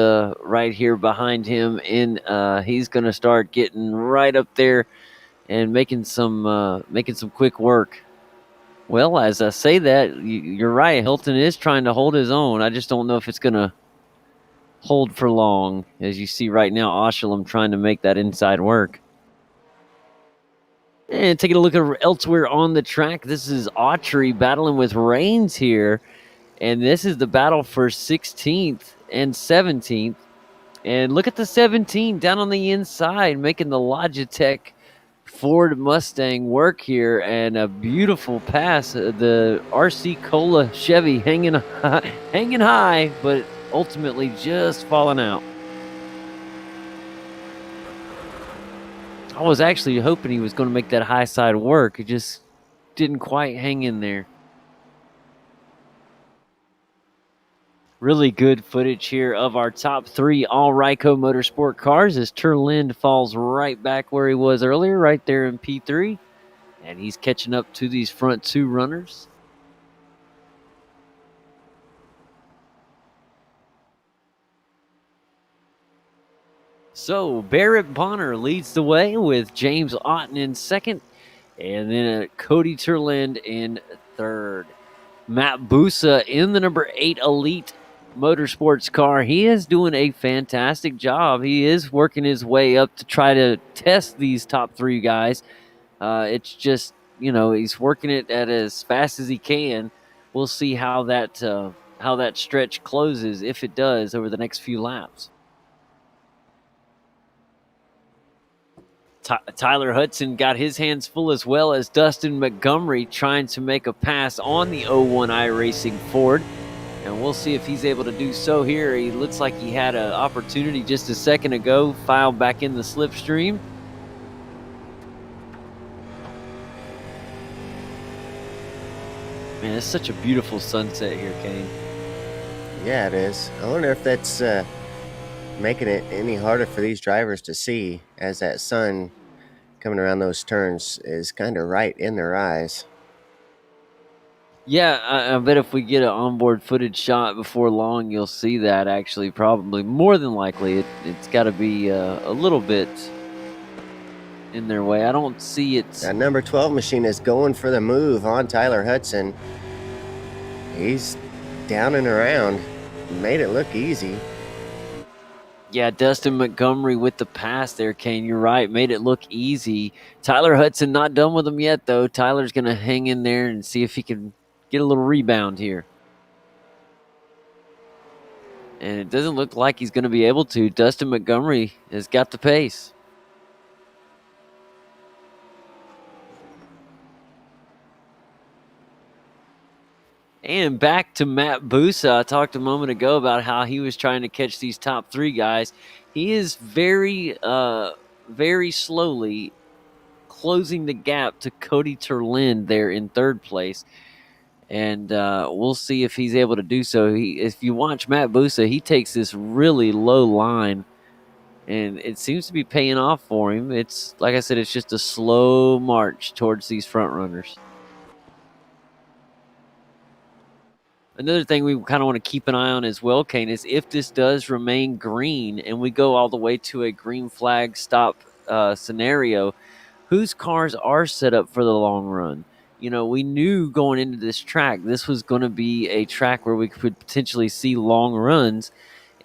right here behind him, and he's going to start getting right up there and making some quick work. Well, as I say that, you're right. Hilton is trying to hold his own. I just don't know if it's going to hold for long. As you see right now, Oshalom trying to make that inside work. And taking a look at elsewhere on the track, this is Autry battling with Reigns here. And this is the battle for 16th and 17th. And look at the 17 down on the inside, making the Logitech Ford Mustang work here. And a beautiful pass. The RC Cola Chevy hanging high, but ultimately just falling out. I was actually hoping he was going to make that high side work. It just didn't quite hang in there. Really good footage here of our top 3 all Ryco Motorsport cars as Terlind falls right back where he was earlier, right there in P3. And he's catching up to these front 2 runners. So Barrett Bonner leads the way with James Otten in second, and then Cody Terlind in third. Matt Busa in the number 8 Elite Motorsports car. He is doing a fantastic job. He is working his way up to try to test these top 3 guys. It's just, he's working it at as fast as he can. We'll see how that stretch closes, if it does, over the next few laps. Tyler Hudson got his hands full, as well as Dustin Montgomery trying to make a pass on the 01 iRacing Ford. And we'll see if he's able to do so here. He looks like he had an opportunity just a second ago, filed back in the slipstream. Man, it's such a beautiful sunset here, Kane. Yeah, it is. I wonder if that's making it any harder for these drivers to see, as that sun coming around those turns is kind of right in their eyes. Yeah, I bet if we get an onboard footage shot before long, you'll see that actually, probably. More than likely, it's got to be a little bit in their way. I don't see it. That number 12 machine is going for the move on Tyler Hudson. He's down and around. Made it look easy. Yeah, Dustin Montgomery with the pass there, Kane. You're right. Made it look easy. Tyler Hudson not done with him yet, though. Tyler's going to hang in there and see if he can get a little rebound here. And it doesn't look like he's going to be able to. Dustin Montgomery has got the pace. And back to Matt Busa. I talked a moment ago about how he was trying to catch these top 3 guys. He is very slowly closing the gap to Cody Terlind there in third place. And we'll see if he's able to do so. If you watch Matt Busa, he takes this really low line, and it seems to be paying off for him. It's, like I said, it's just a slow march towards these front runners. Another thing we kind of want to keep an eye on as well, Kane, is if this does remain green and we go all the way to a green flag stop scenario, whose cars are set up for the long run? We knew going into this track, this was going to be a track where we could potentially see long runs.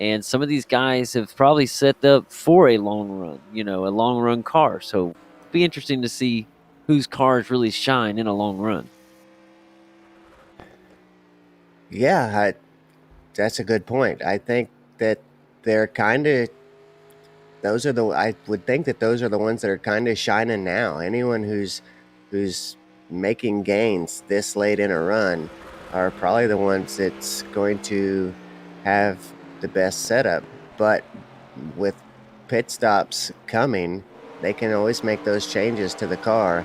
And some of these guys have probably set up for a long run, a long run car. So it'll be interesting to see whose cars really shine in a long run. Yeah, that's a good point. I think that they're kind of, I would think that those are the ones that are kind of shining now. Anyone who's making gains this late in a run are probably the ones that's going to have the best setup. But with pit stops coming, they can always make those changes to the car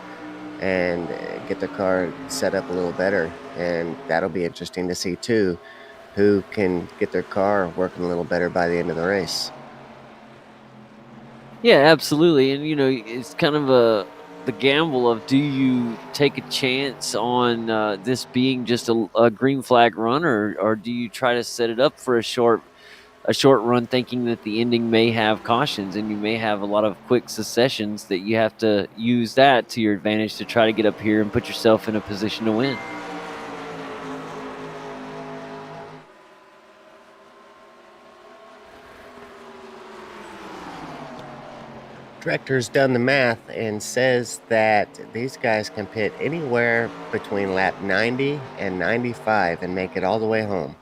and get the car set up a little better. And that'll be interesting to see too, who can get their car working a little better by the end of the race. Yeah, absolutely. And, it's kind of the gamble of, do you take a chance on this being just a green flag run, or do you try to set it up for a short run, thinking that the ending may have cautions and you may have a lot of quick successions that you have to use that to your advantage to try to get up here and put yourself in a position to win. Director's done the math and says that these guys can pit anywhere between lap 90 and 95 and make it all the way home.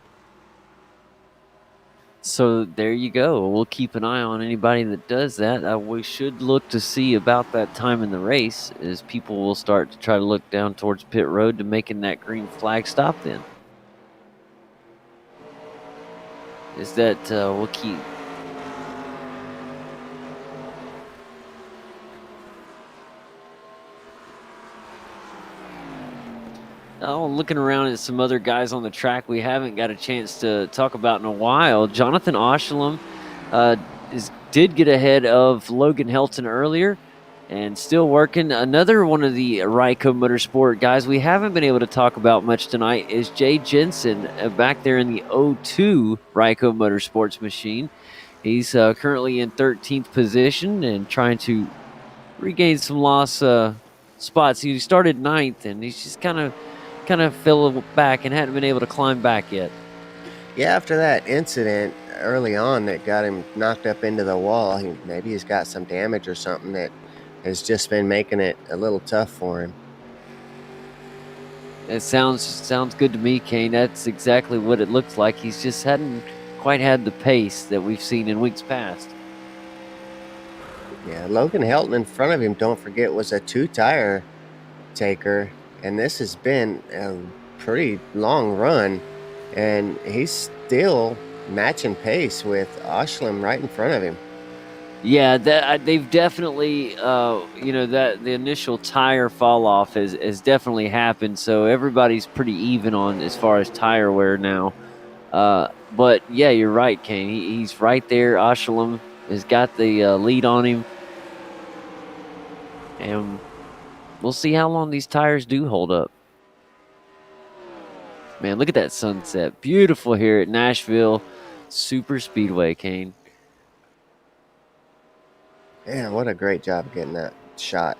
So there you go. We'll keep an eye on anybody that does that. We should look to see about that time in the race, as people will start to try to look down towards pit road to making that green flag stop then. is that we'll keep. Oh, looking around at some other guys on the track we haven't got a chance to talk about in a while. Jonathan Oshalem did get ahead of Logan Helton earlier and still working. Another one of the Ryco Motorsport guys we haven't been able to talk about much tonight is Jay Jensen back there in the 02 Ryco Motorsports machine. He's currently in 13th position and trying to regain some lost spots. He started 9th and he's just kind of fell back and hadn't been able to climb back yet. Yeah, after that incident early on that got him knocked up into the wall, maybe he's got some damage or something that has just been making it a little tough for him. It sounds good to me, Kane. That's exactly what it looks like. He's just hadn't quite had the pace that we've seen in weeks past. Yeah, Logan Helton in front of him, don't forget, was a 2-tire taker, and this has been a pretty long run, and he's still matching pace with Oshalem right in front of him. Yeah, they've definitely, that the initial tire fall off has definitely happened. So everybody's pretty even on as far as tire wear now. But yeah, you're right, Kane. He's right there. Oshalem has got the lead on him, and we'll see how long these tires do hold up. Man, look at that sunset. Beautiful here at Nashville Super Speedway, Kane. Yeah, what a great job getting that shot.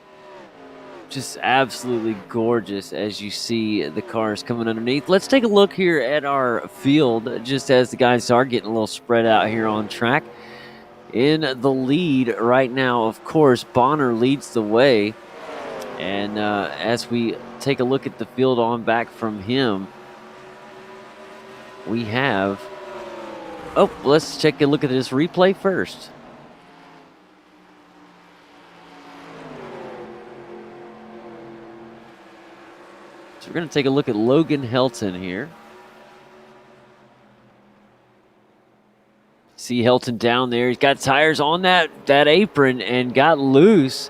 Just absolutely gorgeous as you see the cars coming underneath. Let's take a look here at our field just as the guys are getting a little spread out here on track. In the lead right now, of course, Bonner leads the way. And as we take a look at the field on back from him, we have... Oh, let's take a look at this replay first. So we're going to take a look at Logan Helton here. See Helton down there. He's got tires on that apron and got loose.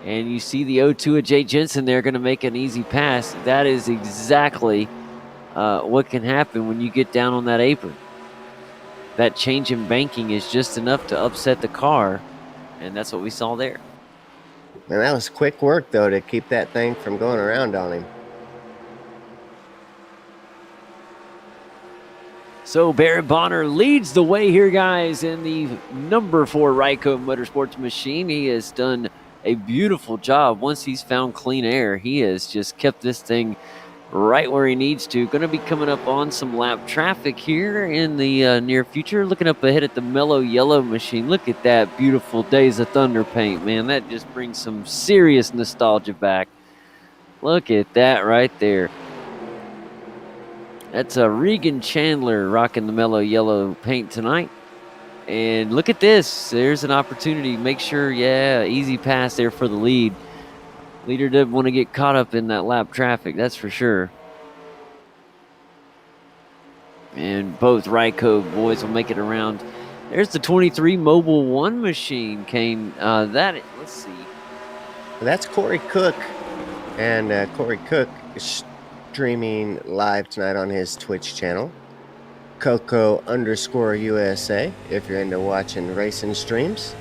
And you see the 0-2 of Jay Jensen there going to make an easy pass. That is exactly what can happen when you get down on that apron. That change in banking is just enough to upset the car. And that's what we saw there. And that was quick work, though, to keep that thing from going around on him. So Barrett Bonner leads the way here, guys, in the number 4 Ryco Motorsports machine. He has done a beautiful job. Once he's found clean air, he has just kept this thing right where he needs to. Going to be coming up on some lap traffic here in the near future. Looking up ahead at the mellow yellow machine. Look at that beautiful Days of Thunder paint, man. That just brings some serious nostalgia back. Look at that right there. That's a Regan Chandler rocking the mellow yellow paint tonight. And look at this. There's an opportunity. Make sure, easy pass there for the lead. Leader doesn't want to get caught up in that lap traffic, that's for sure. And both Ryco boys will make it around. There's the 23 Mobile 1 machine, Kane. Let's see. That's Corey Cook. And Corey Cook is streaming live tonight on his Twitch channel, Coco_USA, if you're into watching racing streams.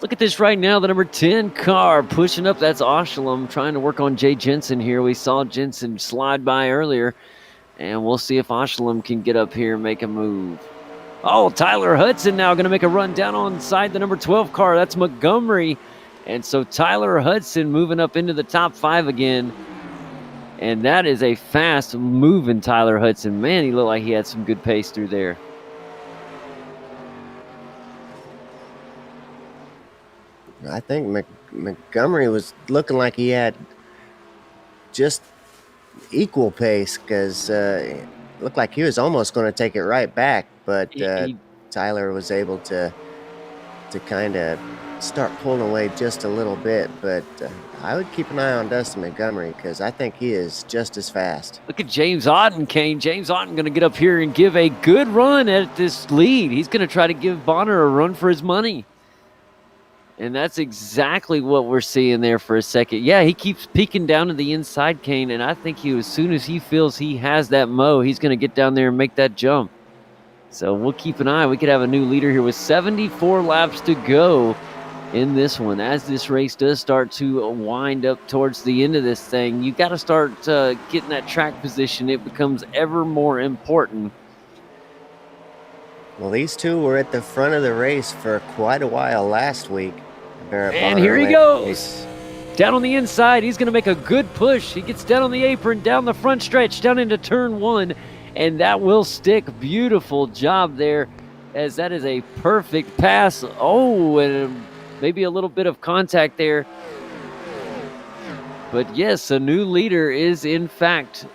Look at this right now, the number 10 car pushing up. That's Oshalem trying to work on Jay Jensen here. We saw Jensen slide by earlier, and we'll see if Oshalem can get up here and make a move. Oh, Tyler Hudson now going to make a run down on side the number 12 car. That's Montgomery. And so Tyler Hudson moving up into the top 5 again. And that is a fast moving Tyler Hudson. Man, he looked like he had some good pace through there. I think Montgomery was looking like he had just equal pace because it looked like he was almost going to take it right back. But Tyler was able to to kind of start pulling away just a little bit. But I would keep an eye on Dustin Montgomery because I think he is just as fast. Look at James Otten, Kane. James Otten going to get up here and give a good run at this lead. He's going to try to give Bonner a run for his money. And that's exactly what we're seeing there for a second. Yeah, he keeps peeking down to the inside, Kane, and I think as soon as he feels he has that mow, he's going to get down there and make that jump. So we'll keep an eye. We could have a new leader here with 74 laps to go in this one. As this race does start to wind up towards the end of this thing, you got to start getting that track position. It becomes ever more important. Well, these two were at the front of the race for quite a while last week. And here he goes. Down on the inside, he's going to make a good push. He gets down on the apron, down the front stretch, down into turn one, and that will stick. Beautiful job there, as that is a perfect pass. Oh, and maybe a little bit of contact there. But yes, a new leader is in fact,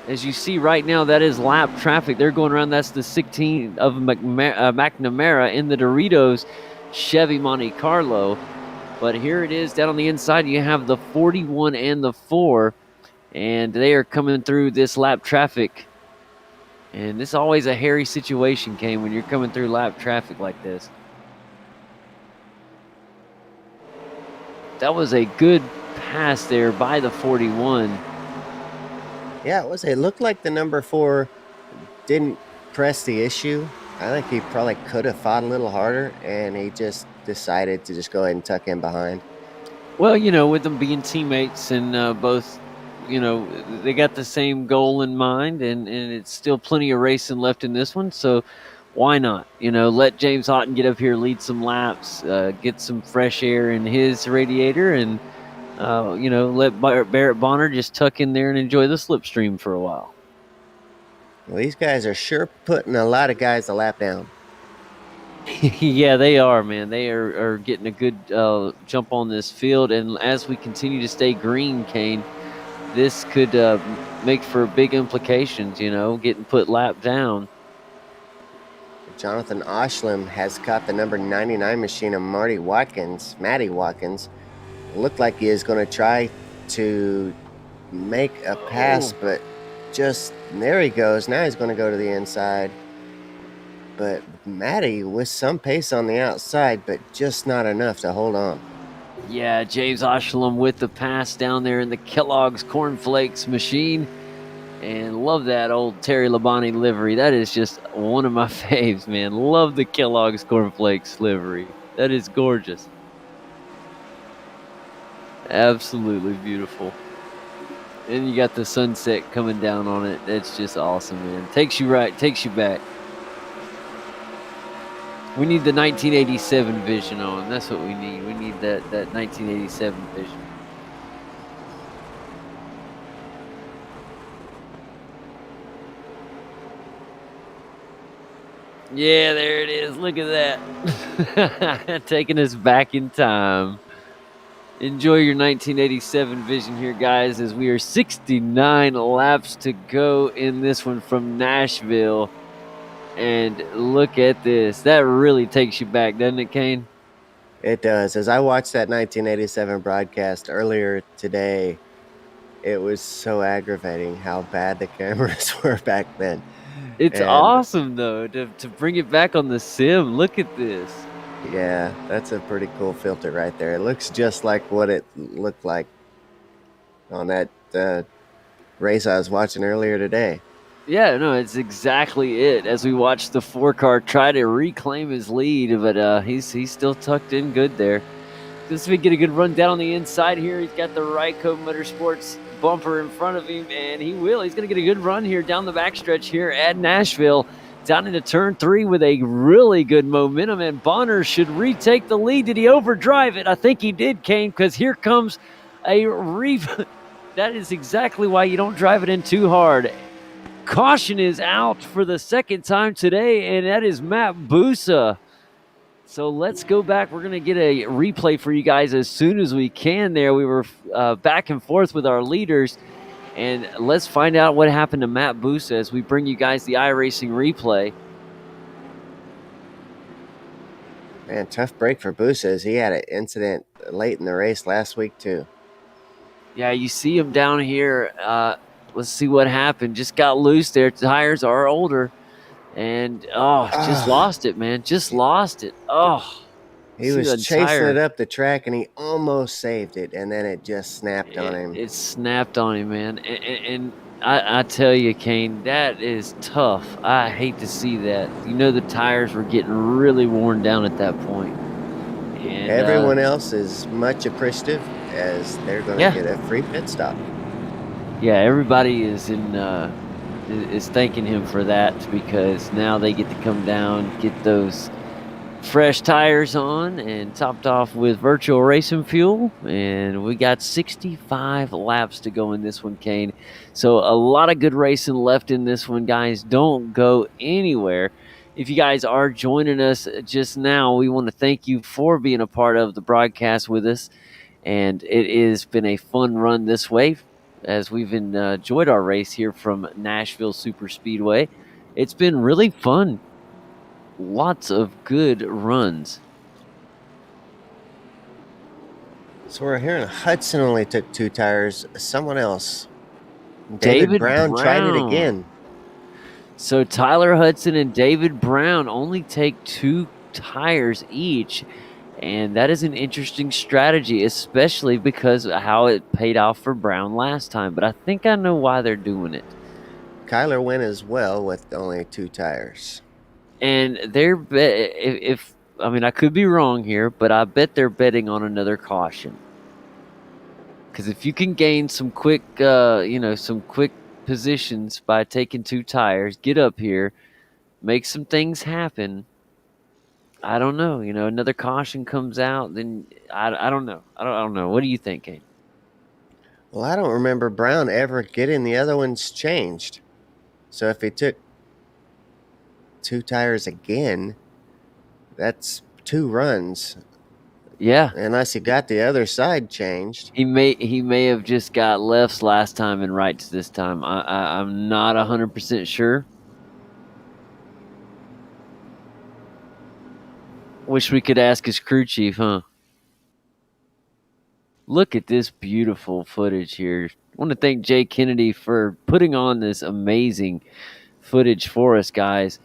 as you see right now, that is lap traffic. They're going around. That's the 16 of McNamara in the Doritos Chevy Monte Carlo. But here it is down on the inside. You have the 41 and the 4, and they are coming through this lap traffic. And this is always a hairy situation, Kane, when you're coming through lap traffic like this. That was a good pass there by the 41. Yeah, it was. It looked like the number 4 didn't press the issue. I think he probably could have fought a little harder, and he just decided to just go ahead and tuck in behind. Well, you know, with them being teammates and both, you know, they got the same goal in mind, and it's still plenty of racing left in this one, so why not? You know, let James Otten get up here, lead some laps, get some fresh air in his radiator, and, you know, let Barrett Bonner just tuck in there and enjoy the slipstream for a while. Well, these guys are sure putting a lot of guys a lap down. Yeah, they are, man. They are getting a good jump on this field, and as we continue to stay green, Kane, this could make for big implications, you know, getting put lap down. Jonathan Oshlam has caught the number 99 machine of Matty Watkins. Looked like he is going to try to make a pass, but just there he goes. Now he's going to go to the inside. But Matty with some pace on the outside, but just not enough to hold on. Yeah, James Oshlam with the pass down there in the Kellogg's Cornflakes machine. And love that old Terry Labonte livery. That is just one of my faves, man. Love the Kellogg's Cornflakes livery. That is gorgeous. Absolutely beautiful. And you got the sunset coming down on it. That's just awesome, man. Takes you right, takes you back. We need the 1987 vision on. That's what we need. We need that 1987 vision. Yeah, there it is. Look at that. Taking us back in time. Enjoy your 1987 vision here, guys, as we are 69 laps to go in this one from Nashville. And look at this. That really takes you back, doesn't it, Kane? It does. As I watched that 1987 broadcast earlier today, it was so aggravating how bad the cameras were back then. It's awesome, though, to bring it back on the sim. Look at this. Yeah, that's a pretty cool filter right there. It looks just like what it looked like on that race I was watching earlier today. Yeah, no, it's exactly it. As we watch the 4-car try to reclaim his lead, but he's still tucked in good there. This we get a good run down on the inside here. He's got the Ryco Motorsports bumper in front of him, and he's going to get a good run here down the backstretch here at Nashville. Down into turn 3 with a really good momentum, and Bonner should retake the lead. Did he overdrive it? I think he did, Kane, because here comes a That is exactly why you don't drive it in too hard. Caution is out for the second time today, and that is Matt Busa. So let's go back. We're going to get a replay for you guys as soon as we can there. We were back and forth with our leaders. And let's find out what happened to Matt Busa as we bring you guys the iRacing replay. Man, tough break for Busas. He had an incident late in the race last week, too. Yeah, you see him down here. Let's see what happened. Just got loose there. Tires are older. And, just lost it, man. Just lost it. He See was the chasing it tire. up the track, and he almost saved it, and then it just snapped on him. It snapped on him, man. And I tell you, Kane, that is tough. I hate to see that. You know, the tires were getting really worn down at that point. And Everyone else is much appreciative as they're going to Yeah. get a free pit stop. yeah, everybody is is thanking him for that, because now they get to come down, get those fresh tires on, and topped off with virtual racing fuel. And we got 65 laps to go in this one, Kane. So a lot of good racing left in this one, guys. Don't go anywhere. If you guys are joining us just now, we want to thank you for being a part of the broadcast with us. And it has been a fun run this way as we've enjoyed our race here from Nashville Super Speedway. It's been really fun. Lots of good runs. So we're hearing Hudson only took 2 tires. Someone else, David Brown, tried it Brown. again. So Tyler Hudson and David Brown only take 2 tires each. And that is an interesting strategy, especially because of how it paid off for Brown last time. But I think I know why they're doing it. Kyler went as well with only 2 tires. And they're I could be wrong here, but I bet they're betting on another caution. Because if you can gain some quick, some quick positions by taking 2 tires, get up here, make some things happen. I don't know. Another caution comes out, then I don't know. I don't know. What do you think, Kane? Well, I don't remember Brown ever getting the other ones changed. So if he took 2 tires again, that's 2 runs. Yeah. Unless he got the other side changed. He may have just got lefts last time and rights this time. I'm not 100% sure. Wish we could ask his crew chief, huh? Look at this beautiful footage here. I want to thank Jay Kennedy for putting on this amazing footage for us, guys,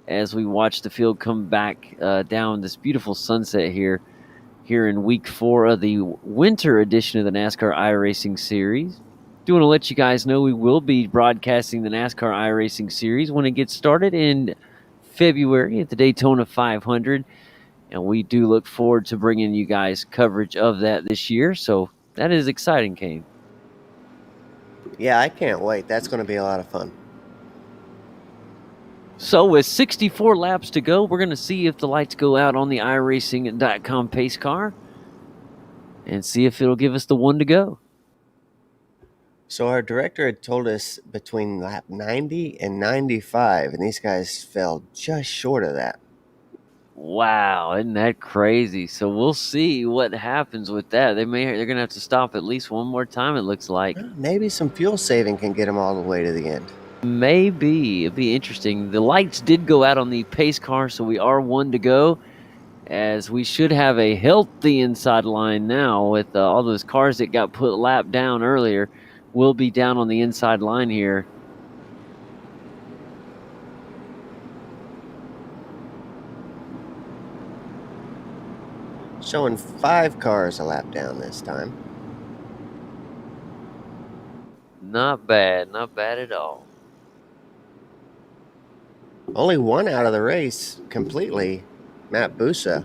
as we watch the field come back down this beautiful sunset here in week 4 of the winter edition of the NASCAR iRacing Series. Do want to let you guys know we will be broadcasting the NASCAR iRacing Series when it gets started in February at the Daytona 500. And we do look forward to bringing you guys coverage of that this year. So that is exciting, Kane. Yeah, I can't wait. That's going to be a lot of fun. So with 64 laps to go, we're going to see if the lights go out on the iRacing.com pace car and see if it'll give us the 1 to go. So our director had told us between lap 90 and 95, and these guys fell just short of that. Wow, isn't that crazy? So we'll see what happens with that. They're going to have to stop at least one more time, it looks like. Maybe some fuel saving can get them all the way to the end. Maybe. It'd be interesting. The lights did go out on the pace car, so we are 1 to go, as we should have a healthy inside line now with all those cars that got put lap down earlier. Will be down on the inside line here. Showing 5 cars a lap down this time. Not bad at all. Only 1 out of the race completely, Matt Busa.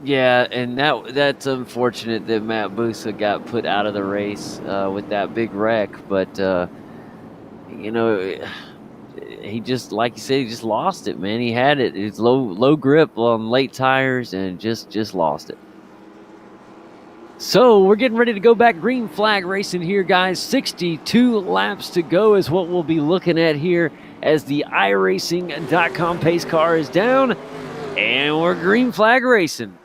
Yeah, and that's unfortunate that Matt Busa got put out of the race with that big wreck. But, he just, like you said, he just lost it, man. He had it. It's low grip on late tires and just lost it. So we're getting ready to go back green flag racing here, guys. 62 laps to go is what we'll be looking at here as the iRacing.com pace car is down. And we're green flag racing.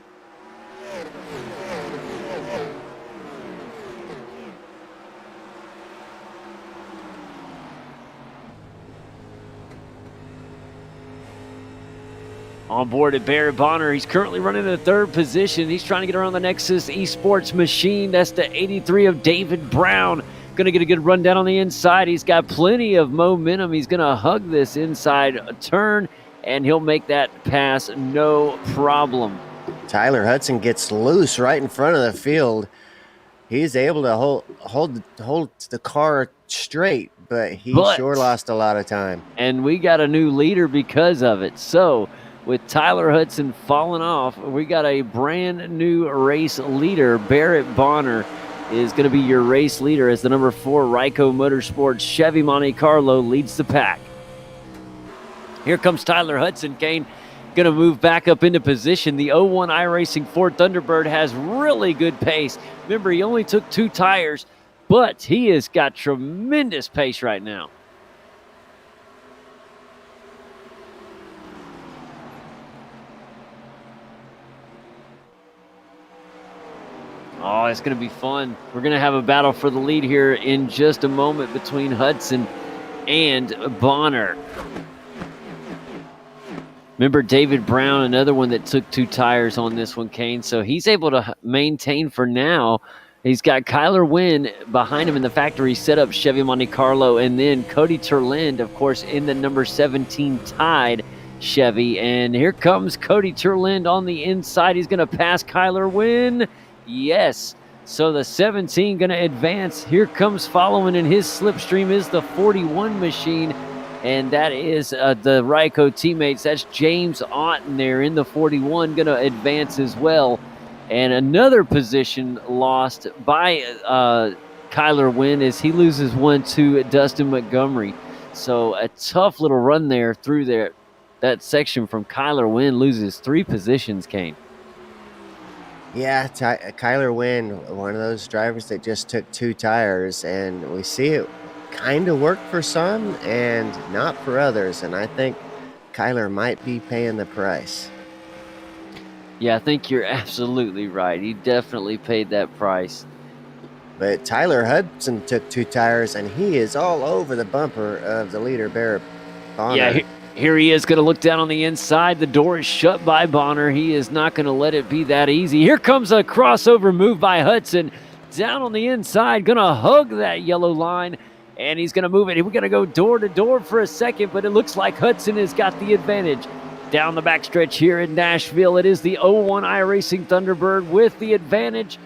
On board at Barrett Bonner, he's currently running in third position. He's trying to get around the Nexus Esports machine. That's the 83 of David Brown. Going to get a good run down on the inside. He's got plenty of momentum. He's going to hug this inside turn, and he'll make that pass no problem. Tyler Hudson gets loose right in front of the field. He's able to hold the car straight, but he sure lost a lot of time. And we got a new leader because of it. So with Tyler Hudson falling off, we got a brand new race leader. Barrett Bonner is going to be your race leader as the number 4 Ryco Motorsports Chevy Monte Carlo leads the pack. Here comes Tyler Hudson, Kane. Going to move back up into position. The 01 iRacing Ford Thunderbird has really good pace. Remember, he only took 2 tires, but he has got tremendous pace right now. Oh, it's going to be fun. We're going to have a battle for the lead here in just a moment between Hudson and Bonner. Remember, David Brown, another one that took 2 tires on this one, Kane. So he's able to maintain for now. He's got Kyler Wynn behind him in the factory setup Chevy Monte Carlo, and then Cody Turland, of course, in the number 17 tied Chevy. And here comes Cody Turland on the inside. He's going to pass Kyler Wynn. Yes. So the 17 going to advance. Here comes following in his slipstream is the 41 machine. And that is the Ryco teammates. That's James Otten there in the 41, going to advance as well. And another position lost by Kyler Wynn as he loses one to Dustin Montgomery. So a tough little run there through there. That section from Kyler Wynn loses 3 positions, Kane. Yeah, Kyler Wynn, one of those drivers that just took 2 tires, and we see it kind of work for some and not for others, and I think Kyler might be paying the price. Yeah, I think you're absolutely right. He definitely paid that price. But Tyler Hudson took 2 tires, and he is all over the bumper of the leader, Barrett Bonner. Yeah, here he is going to look down on the inside. The door is shut by Bonner. He is not going to let it be that easy. Here comes a crossover move by Hudson. Down on the inside, going to hug that yellow line. And he's going to move it. We're going to go door to door for a second, but it looks like Hudson has got the advantage. Down the backstretch here in Nashville, it is the 01 iRacing Thunderbird with the advantage.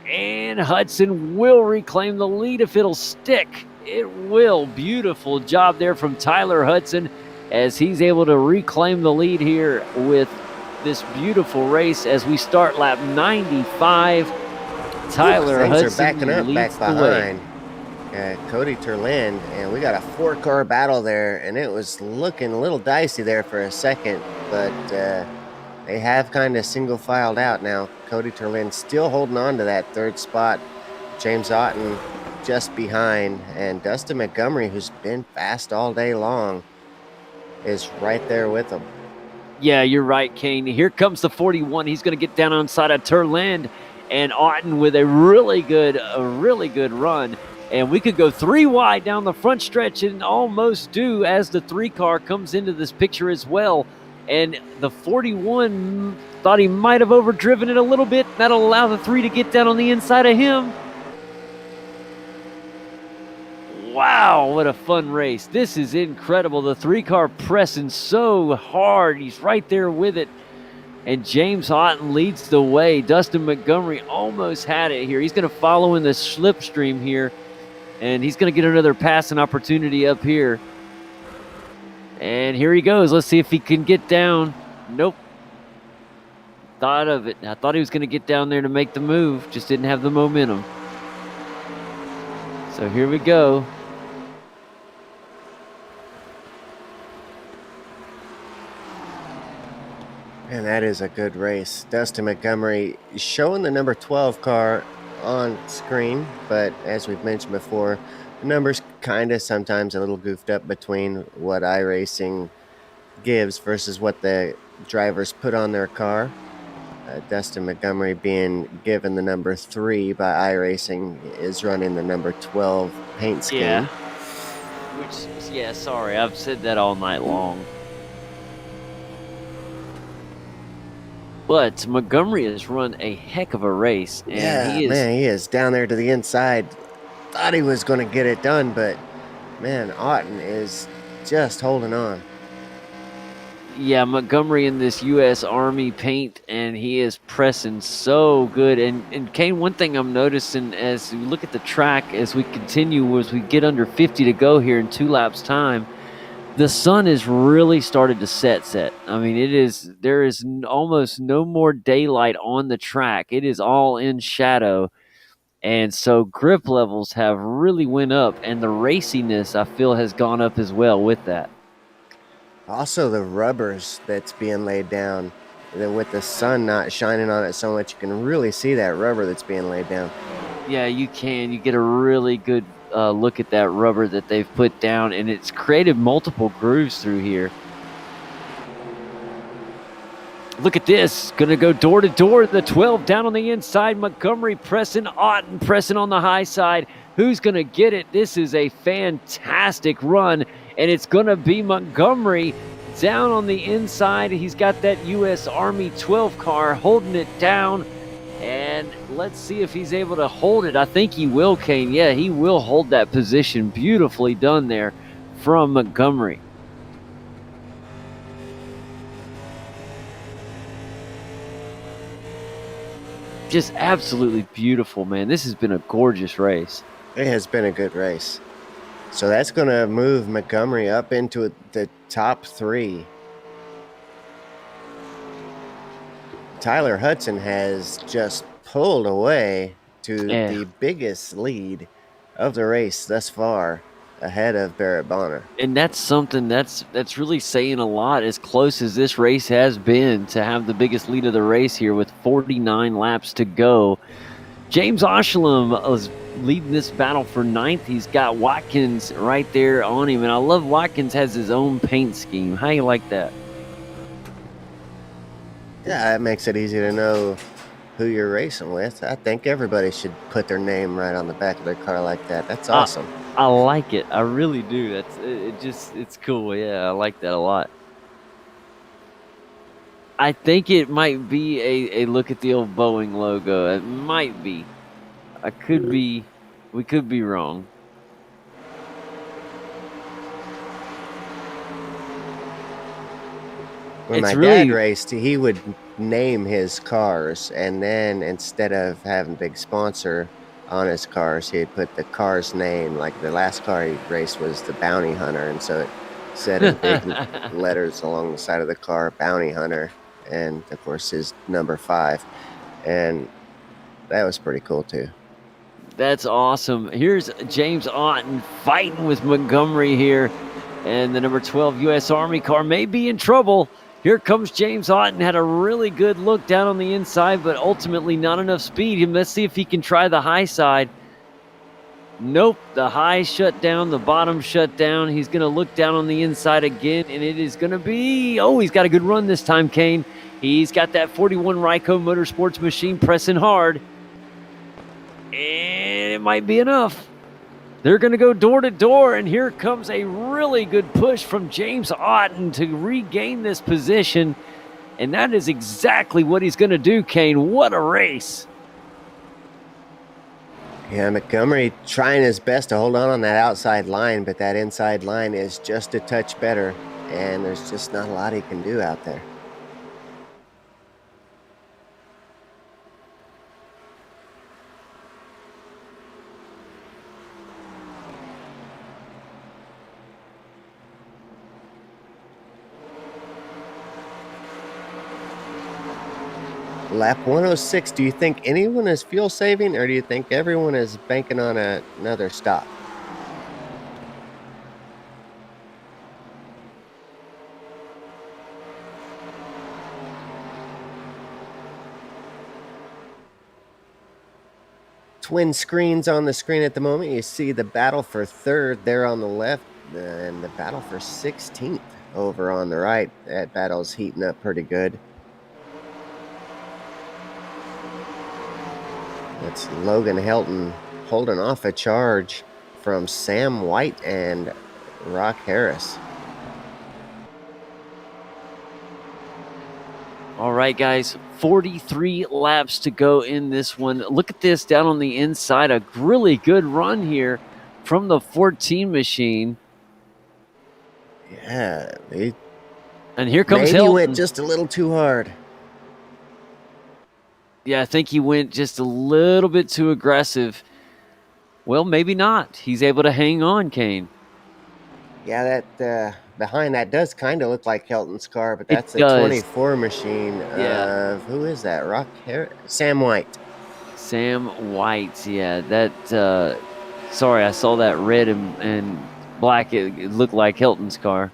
And Hudson will reclaim the lead if it'll stick. It will. Beautiful job there from Tyler Hudson as he's able to reclaim the lead here with this beautiful race as we start lap 95. Tyler Hudson are backing up leads back the way. behind. Cody Turland, and we got a 4-car battle there, and it was looking a little dicey there for a second, but they have kind of single filed out now. Cody Turland still holding on to that 3rd spot. James Otten just behind, and Dustin Montgomery, who's been fast all day long, is right there with him. Yeah, you're right, Kane. Here comes the 41. He's going to get down on side of Turland, and Otten with a really good run. And we could go 3 wide down the front stretch and almost do as the 3-car comes into this picture as well. And the 41 thought he might have overdriven it a little bit. That'll allow the 3 to get down on the inside of him. Wow, what a fun race. This is incredible. The 3-car pressing so hard. He's right there with it. And James Otten leads the way. Dustin Montgomery almost had it here. He's going to follow in the slipstream here. And he's going to get another passing opportunity up here. And here he goes. Let's see if he can get down. Nope. Thought of it. I thought he was going to get down there to make the move. Just didn't have the momentum. So here we go. And that is a good race. Dustin Montgomery showing the number 12 car on screen, but as we've mentioned before, the numbers kind of sometimes a little goofed up between what iRacing gives versus what the drivers put on their car. Dustin Montgomery being given the number 3 by iRacing is running the number 12 paint scheme. Yeah. Sorry, I've said that all night long. But Montgomery has run a heck of a race, and Yeah, he is man, he is down there to the inside. Thought he was going to get it done, but man, Otten is just holding on. Yeah, Montgomery in this U.S. Army paint, and he is pressing so good. And Kane, one thing I'm noticing as we look at the track, as we continue, as we get under 50 to go here in 2 laps time, the sun is really started to set. I mean, there is almost no more daylight on the track. It is all in shadow. And so grip levels have really went up, and the raciness, I feel, has gone up as well with that. Also, the rubbers that's being laid down, with the sun not shining on it so much, you can really see that rubber that's being laid down. Yeah, you can. You get a really good look at that rubber that they've put down, and it's created multiple grooves through here. Look at this. Going to go door to door. The 12 down on the inside. Montgomery pressing. Otten pressing on the high side. Who's going to get it? This is a fantastic run, and it's going to be Montgomery down on the inside. He's got that U.S. Army 12 car holding it down, and let's see if he's able to hold it. I think he will, Kane. Yeah, he will hold that position. Beautifully done there from Montgomery. Just absolutely beautiful, man. This has been a gorgeous race. It has been a good race. So that's going to move Montgomery up into the top 3. Tyler Hudson has just pulled away to the biggest lead of the race thus far, ahead of Barrett Bonner. And that's something that's really saying a lot, as close as this race has been, to have the biggest lead of the race here with 49 laps to go. James Oshalem is leading this battle for 9th. He's got Watkins right there on him, and I love Watkins has his own paint scheme. How you like that? Yeah, it makes it easy to know who you're racing with. I think everybody should put their name right on the back of their car like that. That's awesome. I like it. I really do. It's cool. Yeah, I like that a lot. I think it might be a look at the old Boeing logo. It might be. We could be wrong. When my dad raced, he would name his cars, and then instead of having a big sponsor on his cars, he'd put the car's name. Like the last car he raced was the Bounty Hunter, and so it said in big letters along the side of the car, Bounty Hunter, and of course his number 5, and that was pretty cool too. That's awesome. Here's James Otten fighting with Montgomery here, and the number 12 U.S. Army car may be in trouble. Here comes James Otten. Had a really good look down on the inside, but ultimately not enough speed. Let's see if he can try the high side. Nope, the high shut down, the bottom shut down. He's going to look down on the inside again, and it is going to be... Oh, he's got a good run this time, Kane. He's got that 41 Ryco Motorsports machine pressing hard. And it might be enough. They're going to go door to door, and here comes a really good push from James Otten to regain this position, and that is exactly what he's going to do, Kane. What a race. Yeah, Montgomery trying his best to hold on that outside line, but that inside line is just a touch better, and there's just not a lot he can do out there. Lap 106, do you think anyone is fuel saving, or do you think everyone is banking on another stop? Twin screens on the screen at the moment. You see the battle for 3rd there on the left, and the battle for 16th over on the right. That battle's heating up pretty good. It's Logan Helton holding off a charge from Sam White and Rock Harris. All right, guys, 43 laps to go in this one. Look at this down on the inside. A really good run here from the 14 machine. Yeah, he And here comes maybe went Hilton. just a little too hard. Yeah, I think he went just a little bit too aggressive. Well, maybe not. He's able to hang on, Kane. Yeah, that behind that does kind of look like Hilton's car, but It that's a does. 24 machine Yeah. of who is that? Sam White. Sam White, yeah. That, sorry, I saw that red and black. It looked like Hilton's car.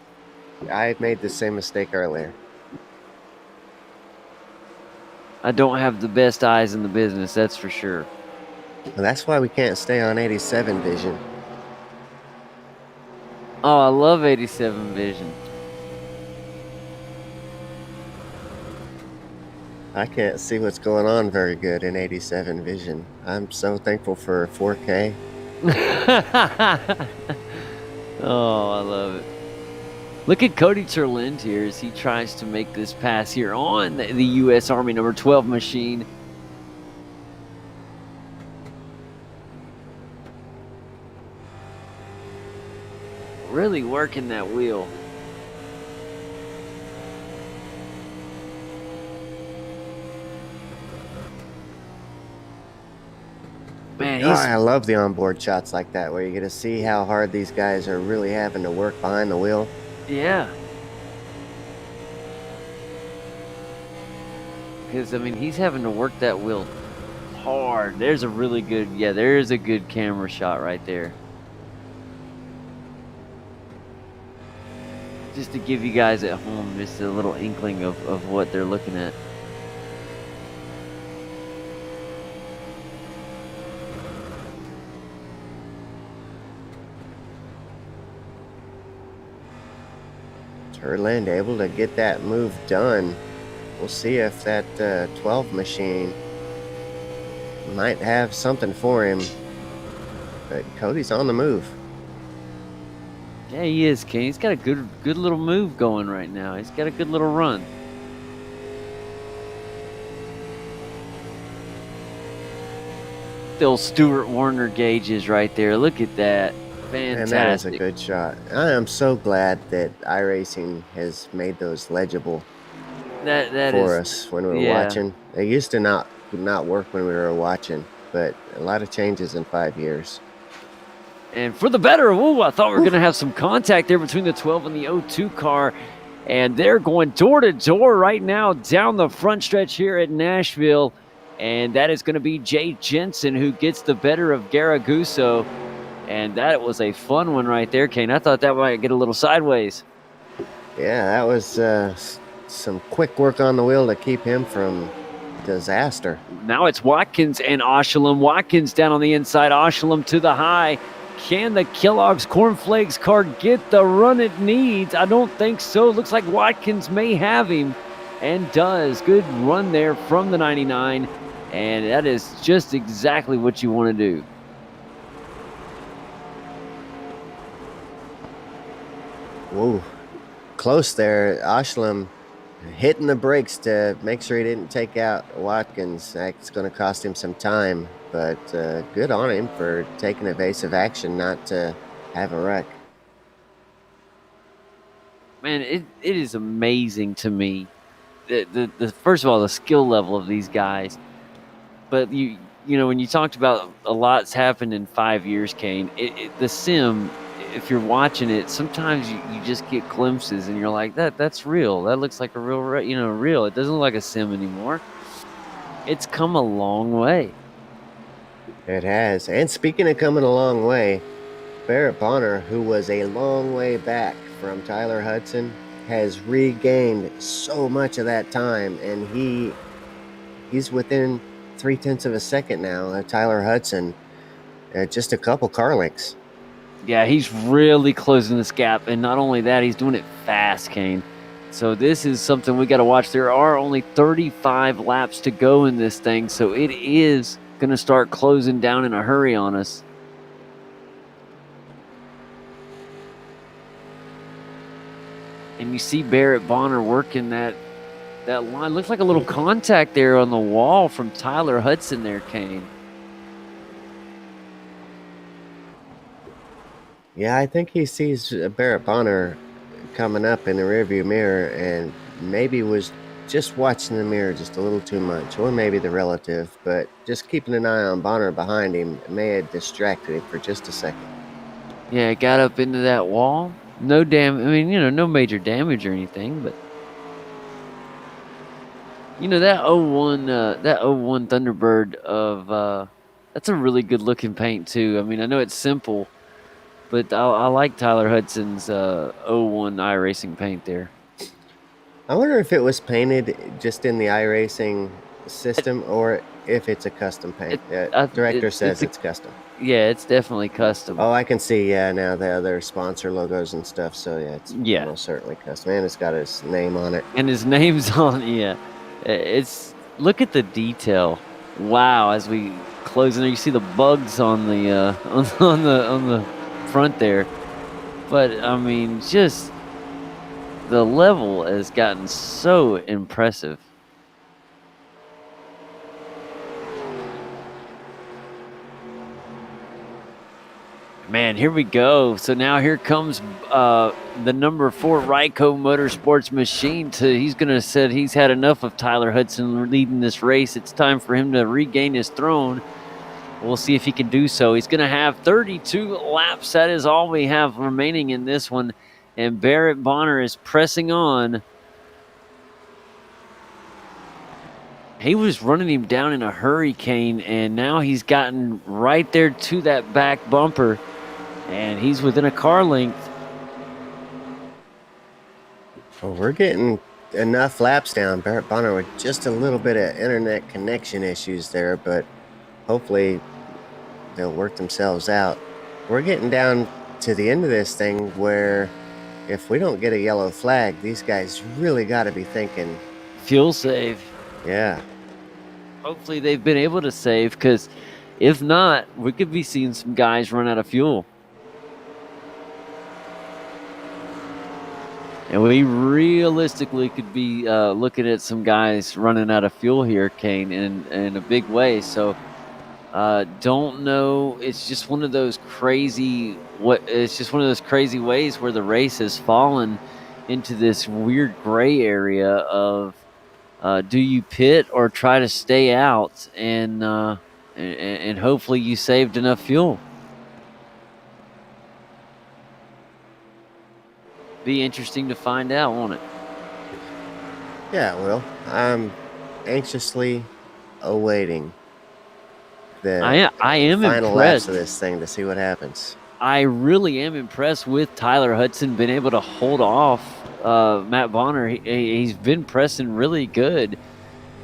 I made the same mistake earlier. I don't have the best eyes in the business, that's for sure. Well, that's why we can't stay on 87 vision. Oh, I love 87 vision. I can't see what's going on very good in 87 vision. I'm so thankful for 4K. Oh, I love it. Look at Cody Terlind here as he tries to make this pass here on the U.S. Army number 12 machine. Really working that wheel. Man, Oh, I love the onboard shots like that where you get to see how hard these guys are really having to work behind the wheel. yeah. Because, I mean, he's having to work that wheel hard. There's a really good, yeah, there's a good camera shot right there. Just to give you guys at home just a little inkling of what they're looking at. Terlind able to get that move done. We'll see if that 12 machine might have something for him. But Cody's on the move. Yeah, he is, Ken. He's got a good little move going right now. He's got a good little run. Still Stuart Warner gauges right there. Look at that. Fantastic. And that is a good shot. I am so glad that iRacing has made those legible That for is, us when we were yeah. watching. They used to not work when we were watching, but a lot of changes in 5 years. And for the better, ooh, I thought we were going to have some contact there between the 12 and the 02 car. And they're going door to door right now down the front stretch here at Nashville. And that is going to be Jay Jensen who gets the better of Garaguso. And that was a fun one right there, Kane. I thought that might get a little sideways. Yeah, that was some quick work on the wheel to keep him from disaster. Now it's Watkins and Oshalem. Watkins down on the inside, Oshalem to the high. Can the Kellogg's Cornflakes car get the run it needs? I don't think so. Looks like Watkins may have him and does. Good run there from the 99. And that is just exactly what you want to do. Whoa, close there. Oshalem hitting the brakes to make sure he didn't take out Watkins. That's going to cost him some time, but good on him for taking evasive action not to have a wreck. Man, it is amazing to me. The first of all, the skill level of these guys. But you know, when you talked about a lot's happened in 5 years, Kane, the sim, if you're watching it, sometimes you just get glimpses and you're like, that's real. That looks like a real. It doesn't look like a sim anymore. It's come a long way. It has. And speaking of coming a long way, Barrett Bonner, who was a long way back from Tyler Hudson, has regained so much of that time, and he's within 0.3 of a second now of Tyler Hudson, just a couple car lengths. Yeah, he's really closing this gap, and not only that, he's doing it fast, Kane. So this is something we got to watch. There are only 35 laps to go in this thing, so it is going to start closing down in a hurry on us. And you see Barrett Bonner working that That line looks like a little contact there on the wall from Tyler Hudson there, Kane. Yeah, I think he sees Barrett Bonner coming up in the rearview mirror and maybe was just watching the mirror just a little too much, or maybe the relative, but just keeping an eye on Bonner behind him may have distracted him for just a second. Yeah, it got up into that wall. No no major damage or anything, but that 01 Thunderbird that's a really good looking paint too. I mean, I know it's simple, but I like Tyler Hudson's 01 iRacing paint there. I wonder if it was painted just in the iRacing system or if it's a custom paint. Director says it's custom. Yeah, it's definitely custom. Oh, I can see, now the other sponsor logos and stuff. So, it's most certainly custom. And it's got his name on it. And his name's on it, yeah. Look at the detail. Wow, as we close in there, you see the bugs on the on the front there. But I mean, just the level has gotten so impressive. Man, here we go. So now here comes the number 4 Ryco Motorsports machine. He's going to say he's had enough of Tyler Hudson leading this race. It's time for him to regain his throne. We'll see if he can do so. He's going to have 32 laps. That is all we have remaining in this one. And Barrett Bonner is pressing on. He was running him down in a hurricane, and now he's gotten right there to that back bumper. And he's within a car length. Well, we're getting enough laps down. Barrett Bonner with just a little bit of internet connection issues there, but hopefully they'll work themselves out. We're getting down to the end of this thing where if we don't get a yellow flag, these guys really got to be thinking fuel save. Yeah. Hopefully they've been able to save, because if not, we could be seeing some guys run out of fuel. And we realistically could be looking at some guys running out of fuel here, Kane, in a big way. So don't know. It's just one of those crazy ways where the race has fallen into this weird gray area of do you pit or try to stay out and hopefully you saved enough fuel. Be interesting to find out, won't it? Yeah, it will. I'm anxiously awaiting the I am final impressed laps of this thing to see what happens. I really am impressed with Tyler Hudson being able to hold off Matt Bonner. He's been pressing really good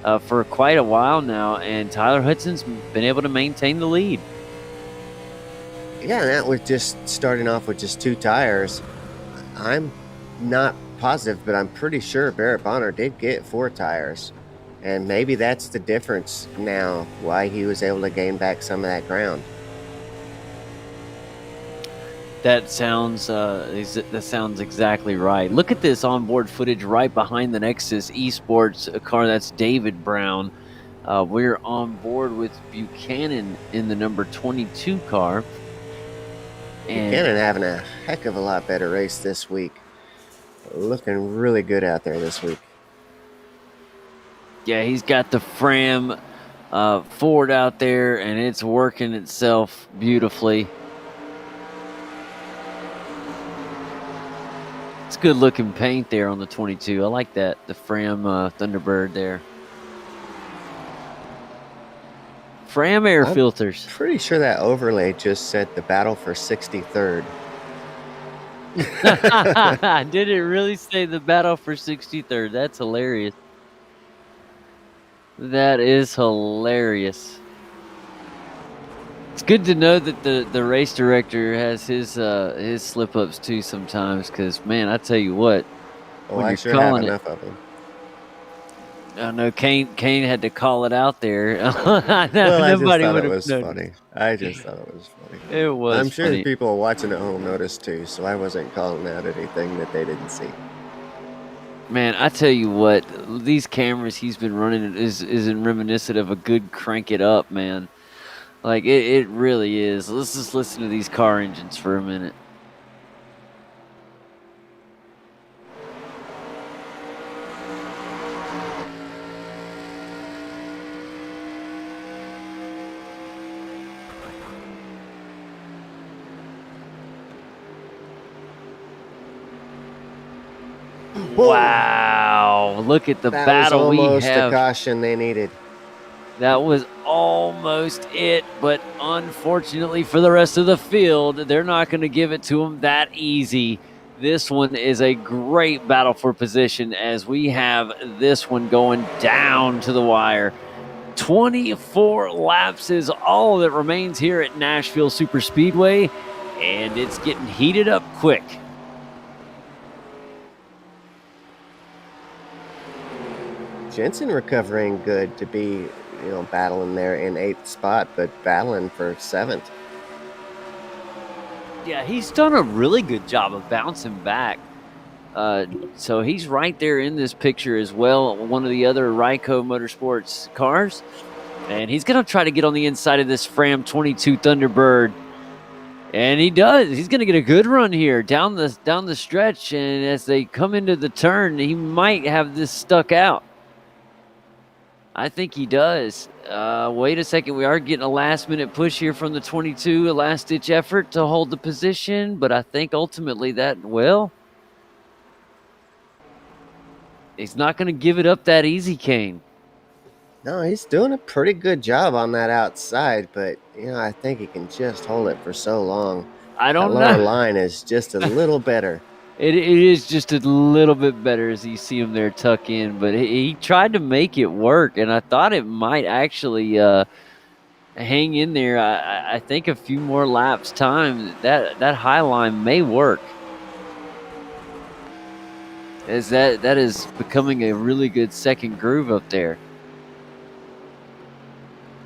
for quite a while now, and Tyler Hudson's been able to maintain the lead. Yeah, and that was just starting off with just 2 tires. I'm not positive, but I'm pretty sure Barrett Bonner did get 4 tires. And maybe that's the difference now, why he was able to gain back some of that ground. That sounds exactly right. Look at this onboard footage right behind the Nexus Esports car. That's David Brown. We're on board with Buchanan in the number 22 car. And Buchanan having a heck of a lot better race this week. Looking really good out there this week. Yeah, he's got the Fram Ford out there, and it's working itself beautifully. It's good looking paint there on the 22. I like that, the Fram Thunderbird there. Fram air filters. Pretty sure that overlay just said the battle for 63rd. Did it really say the battle for 63rd? That's hilarious. That is hilarious. It's good to know that the race director has his slip ups too sometimes, because man, I tell you what, when I sure have enough of them. I know Kane had to call it out there. Nobody would have known. Funny. I just thought it was funny. It was. I'm sure funny. the people watching at home noticed too, so I wasn't calling out anything that they didn't see. Man, I tell you what, these cameras he's been running isn't reminiscent of a good crank it up, man. Like it really is. Let's just listen to these car engines for a minute. Wow, look at the That battle was we almost the have. caution they needed. That was almost it, but unfortunately for the rest of the field, they're not going to give it to them that easy. This one is a great battle for position as we have this one going down to the wire. 24 laps is all that remains here at Nashville Super Speedway, and it's getting heated up quick. Jensen recovering good to be, battling there in 8th spot, but battling for 7th. Yeah, he's done a really good job of bouncing back. So he's right there in this picture as well, one of the other Ryco Motorsports cars. And he's going to try to get on the inside of this Fram 22 Thunderbird. And he does. He's going to get a good run here down the stretch. And as they come into the turn, he might have this stuck out. I think he does. Wait a second. We are getting a last-minute push here from the 22, a last-ditch effort to hold the position. But I think ultimately he's not going to give it up that easy, Kane. No, he's doing a pretty good job on that outside, but, I think he can just hold it for so long. I don't know. That lower line is just a little better. It is just a little bit better as you see him there tuck in, but he tried to make it work, and I thought it might actually hang in there. I think a few more laps time, that high line may work. As that is becoming a really good second groove up there.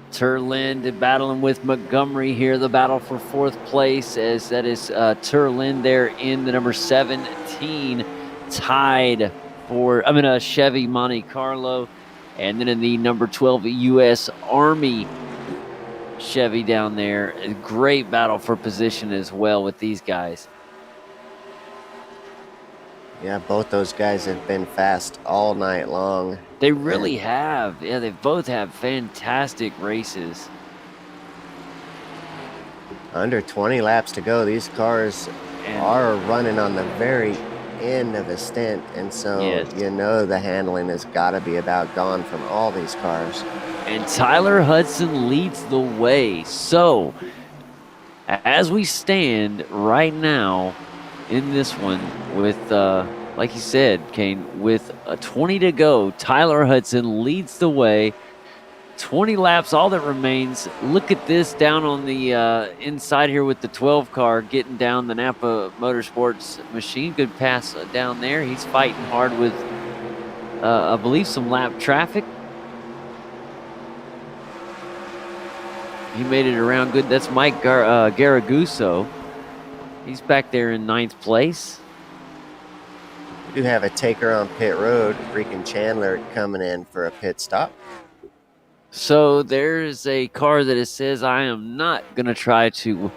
Turlind battling with Montgomery here. The battle for 4th place as that is Turlind there in the number 17 tied for, Chevy Monte Carlo. And then in the number 12 U.S. Army Chevy down there. A great battle for position as well with these guys. Yeah, both those guys have been fast all night long. They really have. Yeah, they both have fantastic races. Under 20 laps to go. These cars are running on the very end of a stint, and so the handling has got to be about gone from all these cars. And Tyler Hudson leads the way. So, as we stand right now in this one with, like you said, Kane, with 20 to go, Tyler Hudson leads the way. 20 laps, all that remains. Look at this down on the inside here with the 12 car getting down the Napa Motorsports machine. Good pass down there. He's fighting hard with, I believe, some lap traffic. He made it around good. That's Mike Garaguso. He's back there in 9th place. We do have a taker on pit road. Freaking Chandler coming in for a pit stop. So there's a car that it says, I am not going to try to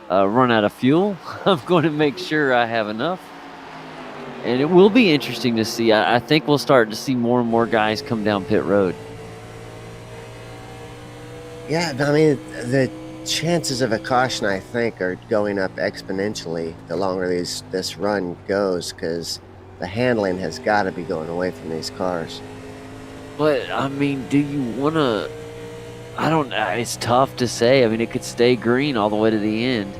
run out of fuel. I'm going to make sure I have enough. And it will be interesting to see. I think we'll start to see more and more guys come down pit road. Yeah, the chances of a caution, I think, are going up exponentially the longer this run goes, because the handling has got to be going away from these cars. But, do you want to... I don't know. It's tough to say. It could stay green all the way to the end.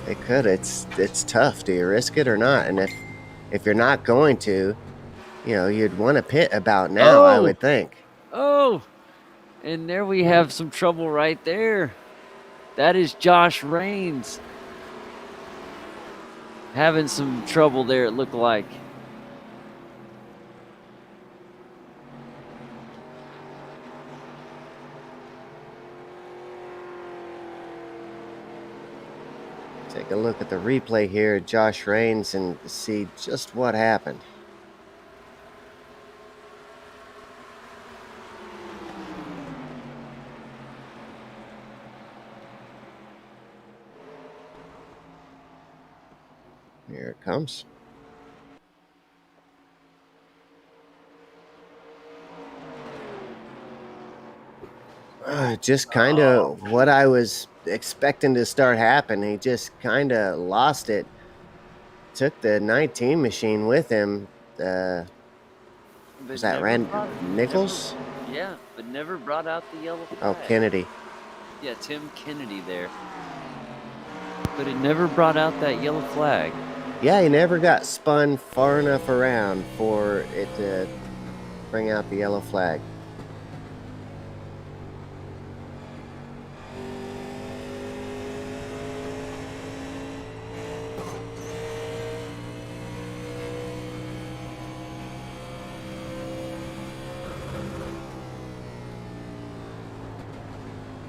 It could. It's tough. Do you risk it or not? And if you're not going to, you'd want to pit about now, I would think. Oh! And there we have some trouble right there. That is Josh Raines having some trouble there, it looked like. Take a look at the replay here, Josh Raines, and see just what happened. Here it comes. Just kind of what I was expecting to start happening. He just kind of lost it. Took the 19 machine with him. Was that Nichols? Yeah, but never brought out the yellow flag. Oh, Kennedy. Yeah, Tim Kennedy there. But it never brought out that yellow flag. Yeah, he never got spun far enough around for it to bring out the yellow flag.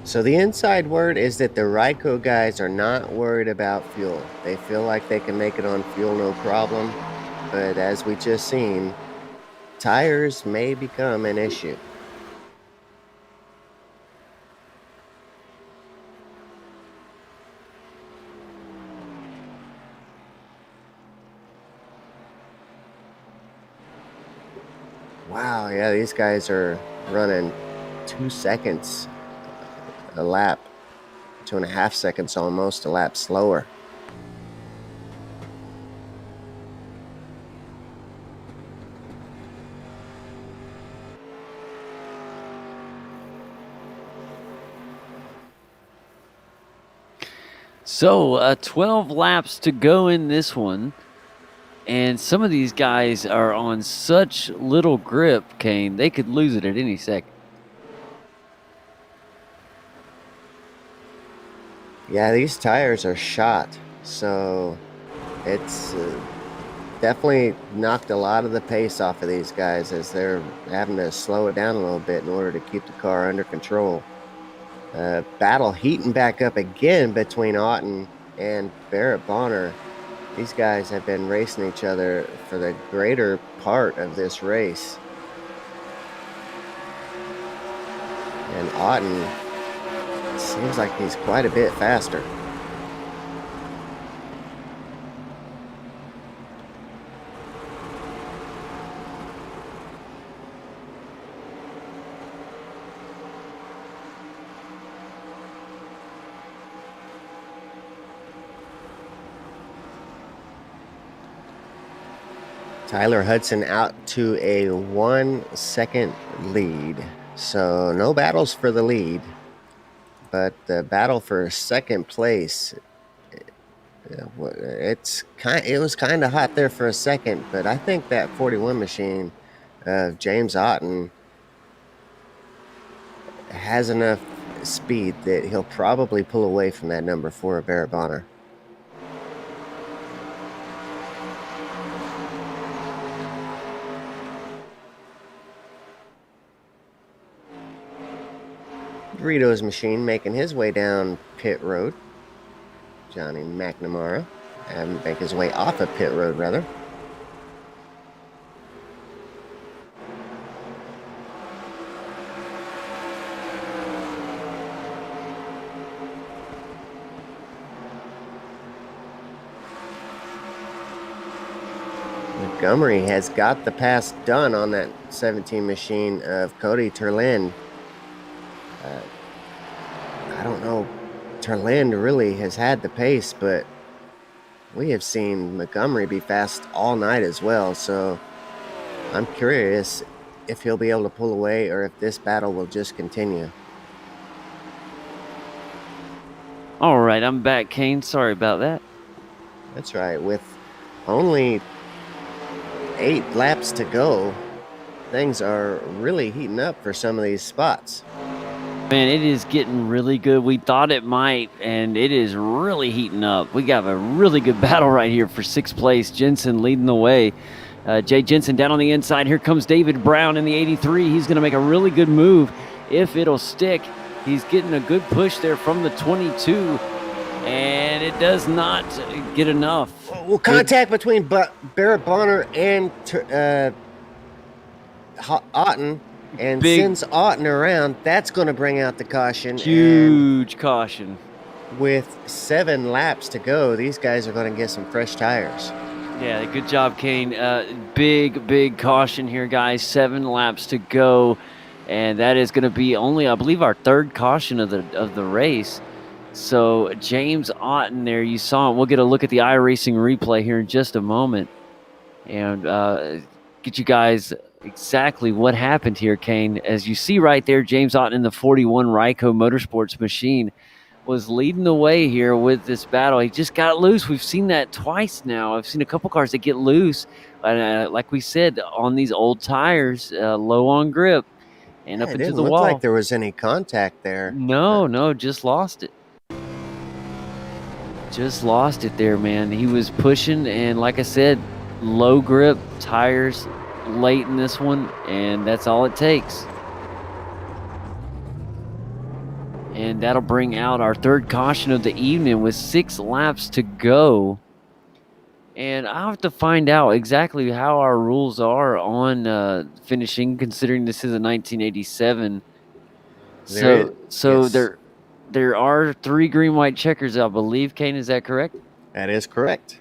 So the inside word is that the Ryco guys are not worried about fuel. They feel like they can make it on fuel no problem. But as we just seen, tires may become an issue. Wow, yeah, these guys are running 2 seconds a lap, 2.5 seconds almost a lap slower. So 12 laps to go in this one. And some of these guys are on such little grip, Kane, they could lose it at any second. Yeah, these tires are shot, so it's definitely knocked a lot of the pace off of these guys as they're having to slow it down a little bit in order to keep the car under control. Battle heating back up again between Otten and Barrett Bonner. These guys have been racing each other for the greater part of this race. And Otten seems like he's quite a bit faster. Tyler Hudson out to a 1 second lead. So no battles for the lead, but the battle for second place, it was kind of hot there for a second, but I think that 41 machine of James Otten has enough speed that he'll probably pull away from that number 4 Barrett Bonner. Rito's machine making his way down pit road. Johnny McNamara make his way off of pit road, rather. Montgomery has got the pass done on that 17 machine of Cody Turland. I don't know, Turland really has had the pace, but we have seen Montgomery be fast all night as well, so I'm curious if he'll be able to pull away or if this battle will just continue. All right, I'm back, Kane. Sorry about that. That's right. With only 8 laps to go, things are really heating up for some of these spots. Man, it is getting really good. We thought it might, and it is really heating up. We got a really good battle right here for 6th place. Jensen leading the way. Jay Jensen down on the inside. Here comes David Brown in the 83. He's going to make a really good move if it'll stick. He's getting a good push there from the 22, and it does not get enough. Well, contact between Barrett Bonner and Otten. And sends Otten around, that's going to bring out the caution. Huge caution. with 7 laps to go, these guys are going to get some fresh tires. Yeah, good job, Kane. Big caution here, guys. 7 laps to go, and that is going to be only, I believe, our third caution of the race. So James Otten there, you saw him. We'll get a look at the iRacing replay here in just a moment, and get you guys exactly what happened here, Kane. As you see right there, James Otten in the 41 Ryco Motorsports machine was leading the way here with this battle. He just got loose. We've seen that twice now. I've seen a couple cars that get loose, like we said, on these old tires, low on grip, and up It into didn't the look wall. like there was any contact there. No, just lost it. Just lost it there, man. He was pushing, and like I said, low grip tires late in this one, and that's all it takes. And that'll bring out our third caution of the evening with 6 laps to go. And I'll have to find out exactly how our rules are on finishing, considering this is a 1987. There are 3 green, white checkers, I believe. Kane, is that correct? That is correct.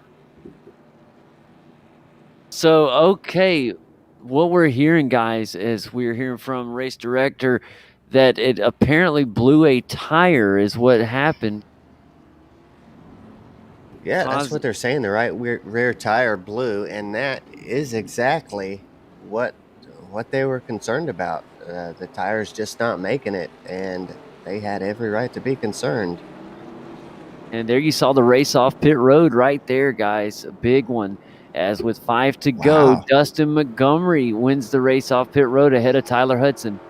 So, okay, what we're hearing, guys, is we're hearing from race director that it apparently blew a tire is what happened. Yeah, that's what they're saying. The right rear tire blew, and that is exactly what they were concerned about. The tire's just not making it, and they had every right to be concerned. And there you saw the race off pit road right there, guys. A big one. As with 5 to go, Dustin Montgomery wins the race off pit road ahead of Tyler Hudson.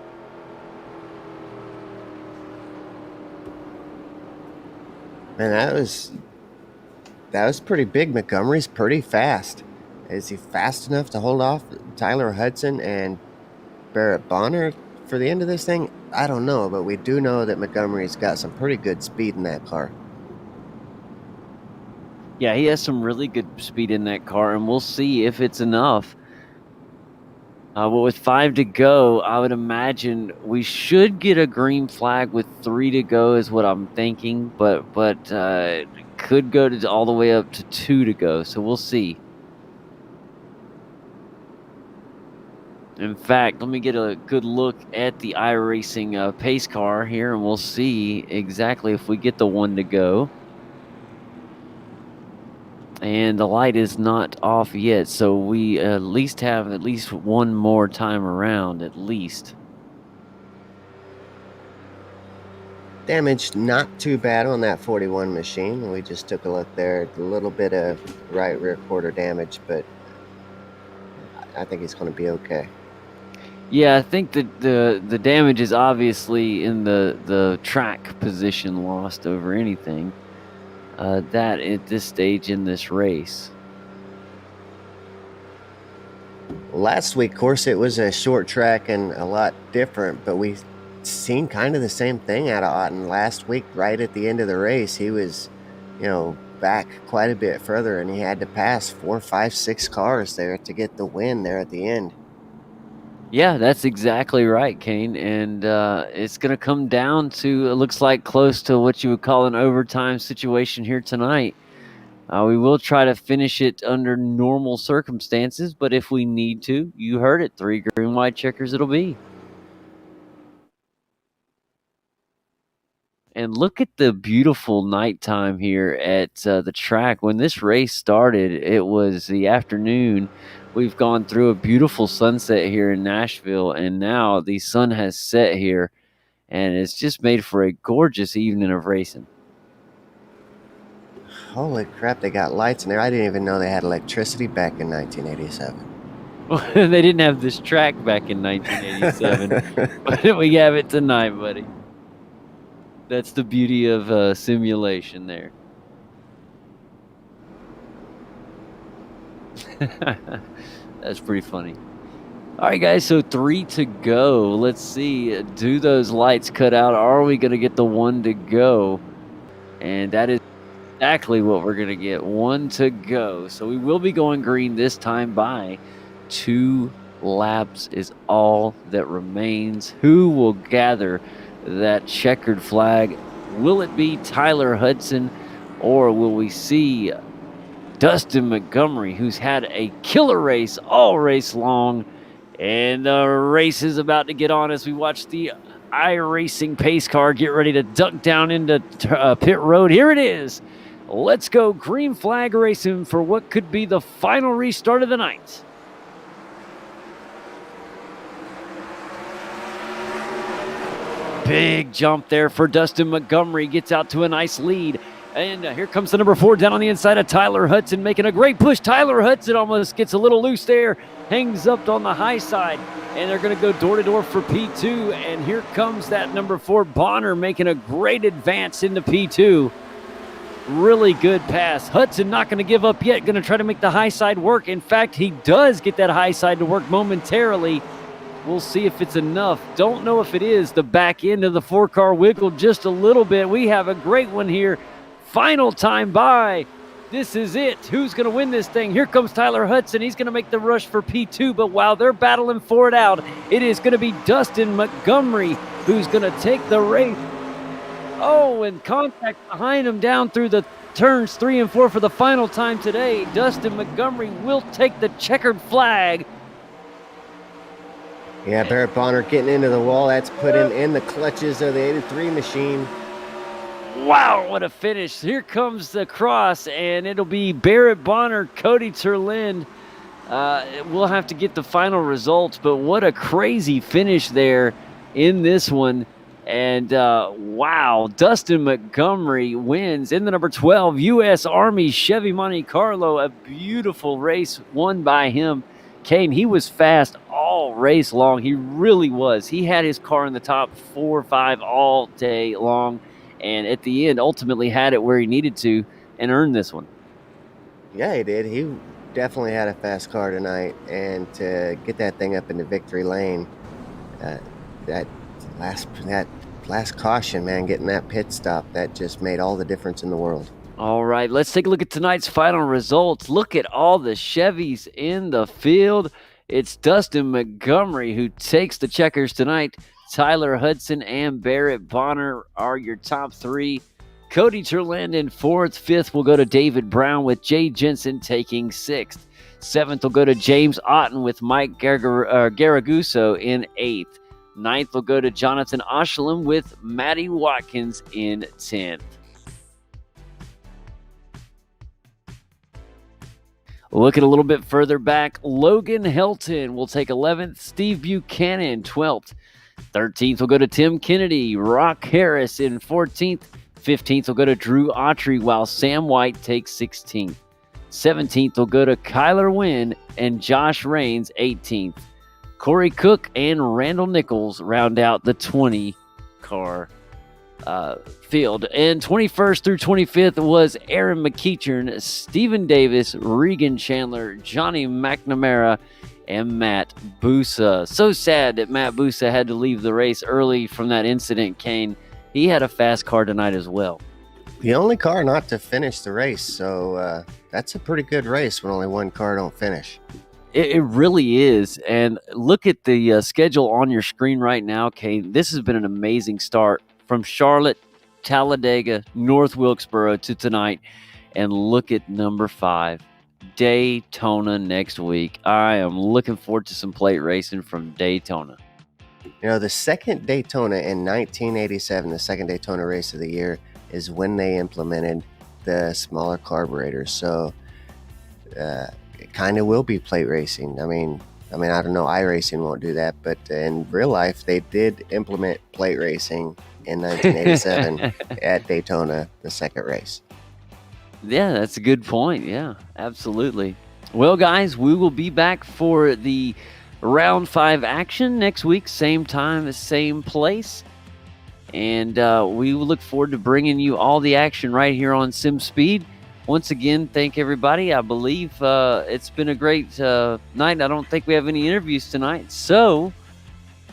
Man, that was pretty big. Montgomery's pretty fast. Is he fast enough to hold off Tyler Hudson and Barrett Bonner for the end of this thing? I don't know, but we do know that Montgomery's got some pretty good speed in that car. Yeah, he has some really good speed in that car, and we'll see if it's enough. But with 5 to go, I would imagine we should get a green flag with 3 to go is what I'm thinking, but it could go to all the way up to 2 to go, so we'll see. In fact, let me get a good look at the iRacing pace car here, and we'll see exactly if we get the 1 to go. And the light is not off yet, so we at least have one more time around, at least. Damage not too bad on that 41 machine. We just took a look there. A little bit of right rear quarter damage, but I think he's going to be okay. Yeah, I think that the damage is obviously in the track position lost over anything. That at this stage in this race. Last week, of course, it was a short track and a lot different, but we've seen kind of the same thing out of Otten. Last week, right at the end of the race, he was, back quite a bit further, and he had to pass 4, 5, 6 cars there to get the win there at the end. Yeah, that's exactly right, Kane. And it's going to come down to, it looks like, close to what you would call an overtime situation here tonight. We will try to finish it under normal circumstances, but if we need to, you heard it, 3 green, white checkers it'll be. And look at the beautiful nighttime here at the track. When this race started, it was the afternoon. We've gone through a beautiful sunset here in Nashville, and now the sun has set here, and it's just made for a gorgeous evening of racing. Holy crap, they got lights in there. I didn't even know they had electricity back in 1987. They didn't have this track back in 1987, but we have it tonight, buddy. That's the beauty of simulation there. That's pretty funny. All right, guys, so 3 to go. Let's see. Do those lights cut out? Are we going to get the 1 to go? And that is exactly what we're going to get. 1 to go. So we will be going green this time by 2 laps is all that remains. Who will gather that checkered flag Will it be Tyler Hudson, or will we see Dustin Montgomery, who's had a killer race all race long? And the race is about to get on as we watch the iRacing pace car get ready to duck down into pit road. Here it is. Let's go green flag racing for what could be the final restart of the night. Big jump there for Dustin Montgomery. Gets out to a nice lead. And here comes the number 4 down on the inside of Tyler Hudson, making a great push. Tyler Hudson almost gets a little loose there, hangs up on the high side, and they're going to go door-to-door for P2. And here comes that number 4, Bonner, making a great advance into P2. Really good pass. Hudson not going to give up yet, going to try to make the high side work. In fact, he does get that high side to work momentarily. We'll see if it's enough. Don't know if it is. The back end of the 4-car wiggled just a little bit. We have a great one here. Final time by. This is it. Who's going to win this thing? Here comes Tyler Hudson. He's going to make the rush for P2, but while they're battling for it out, it is going to be Dustin Montgomery who's going to take the race. Oh, and contact behind him down through the turns 3 and 4 for the final time today. Dustin Montgomery will take the checkered flag. Yeah, Barrett Bonner getting into the wall. That's put him in the clutches of the 83 machine. Wow, what a finish. Here comes the cross, and it'll be Barrett Bonner, Cody Turland. We'll have to get the final results, but what a crazy finish there in this one. And wow, Dustin Montgomery wins in the number 12 U.S. Army Chevy Monte Carlo. A beautiful race won by him. Kane, he was fast all race long. He really was. He had his car in the top 4 or 5 all day long. And at the end, ultimately had it where he needed to and earned this one. Yeah, he did. He definitely had a fast car tonight. And to get that thing up into victory lane, that last caution, man, getting that pit stop, that just made all the difference in the world. All right, let's take a look at tonight's final results. Look at all the Chevys in the field. It's Dustin Montgomery who takes the checkers tonight. Tyler Hudson and Barrett Bonner are your top 3. Cody Turland in 4th. 5th will go to David Brown, with Jay Jensen taking 6th. 7th will go to James Otten, with Mike Garaguzzo in 8th. 9th will go to Jonathan Oshlem, with Matty Watkins in 10th. Looking a little bit further back, Logan Helton will take 11th. Steve Buchanan, 12th. 13th will go to Tim Kennedy. Rock Harris in 14th. 15th will go to Drew Autry, while Sam White takes 16th. 17th will go to Kyler Wynn and Josh Raines, 18th. Corey Cook and Randall Nichols round out the 20-car field. And 21st through 25th was Aaron McEachern, Stephen Davis, Regan Chandler, Johnny McNamara, and Matt Busa. So sad that Matt Busa had to leave the race early from that incident, Kane. He had a fast car tonight as well. The only car not to finish the race, so that's a pretty good race when only one car don't finish. It really is. And look at the schedule on your screen right now, Kane. This has been an amazing start from Charlotte, Talladega, North Wilkesboro to tonight. And look at number 5. Daytona next week. I am looking forward to some plate racing from Daytona. You know, the second Daytona in 1987, the second Daytona race of the year, is when they implemented the smaller carburetors. So it kind of will be plate racing. I mean, I don't know, iRacing won't do that, but in real life, they did implement plate racing in 1987 at Daytona, the second race. Yeah, that's a good point. Yeah, absolutely. Well, guys, we will be back for the Round 5 action next week, same time, same place. And we will look forward to bringing you all the action right here on Sim Speed. Once again, thank everybody. I believe it's been a great night. I don't think we have any interviews tonight, so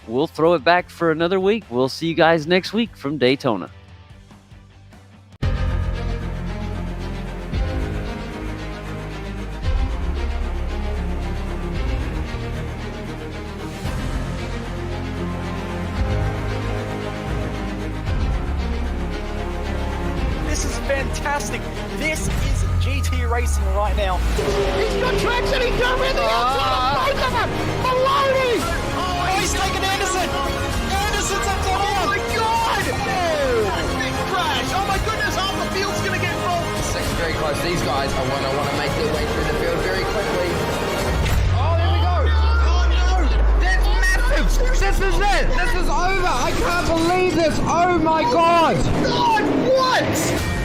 we'll throw it back for another week. We'll see you guys next week from Daytona. fantastic. This is GT racing right now. He's got traction, he's going in the outside of both of them! Maloney! Oh, he's taking Anderson. Anderson's up to Oh him. my God! Big crash! Oh my goodness, half the field's gonna get rolled! Six very close. These guys, I want to make their way through the field very quickly. Oh, there we go. Oh no, that's massive. This is it. This is over. I can't believe this. Oh my God. God, what?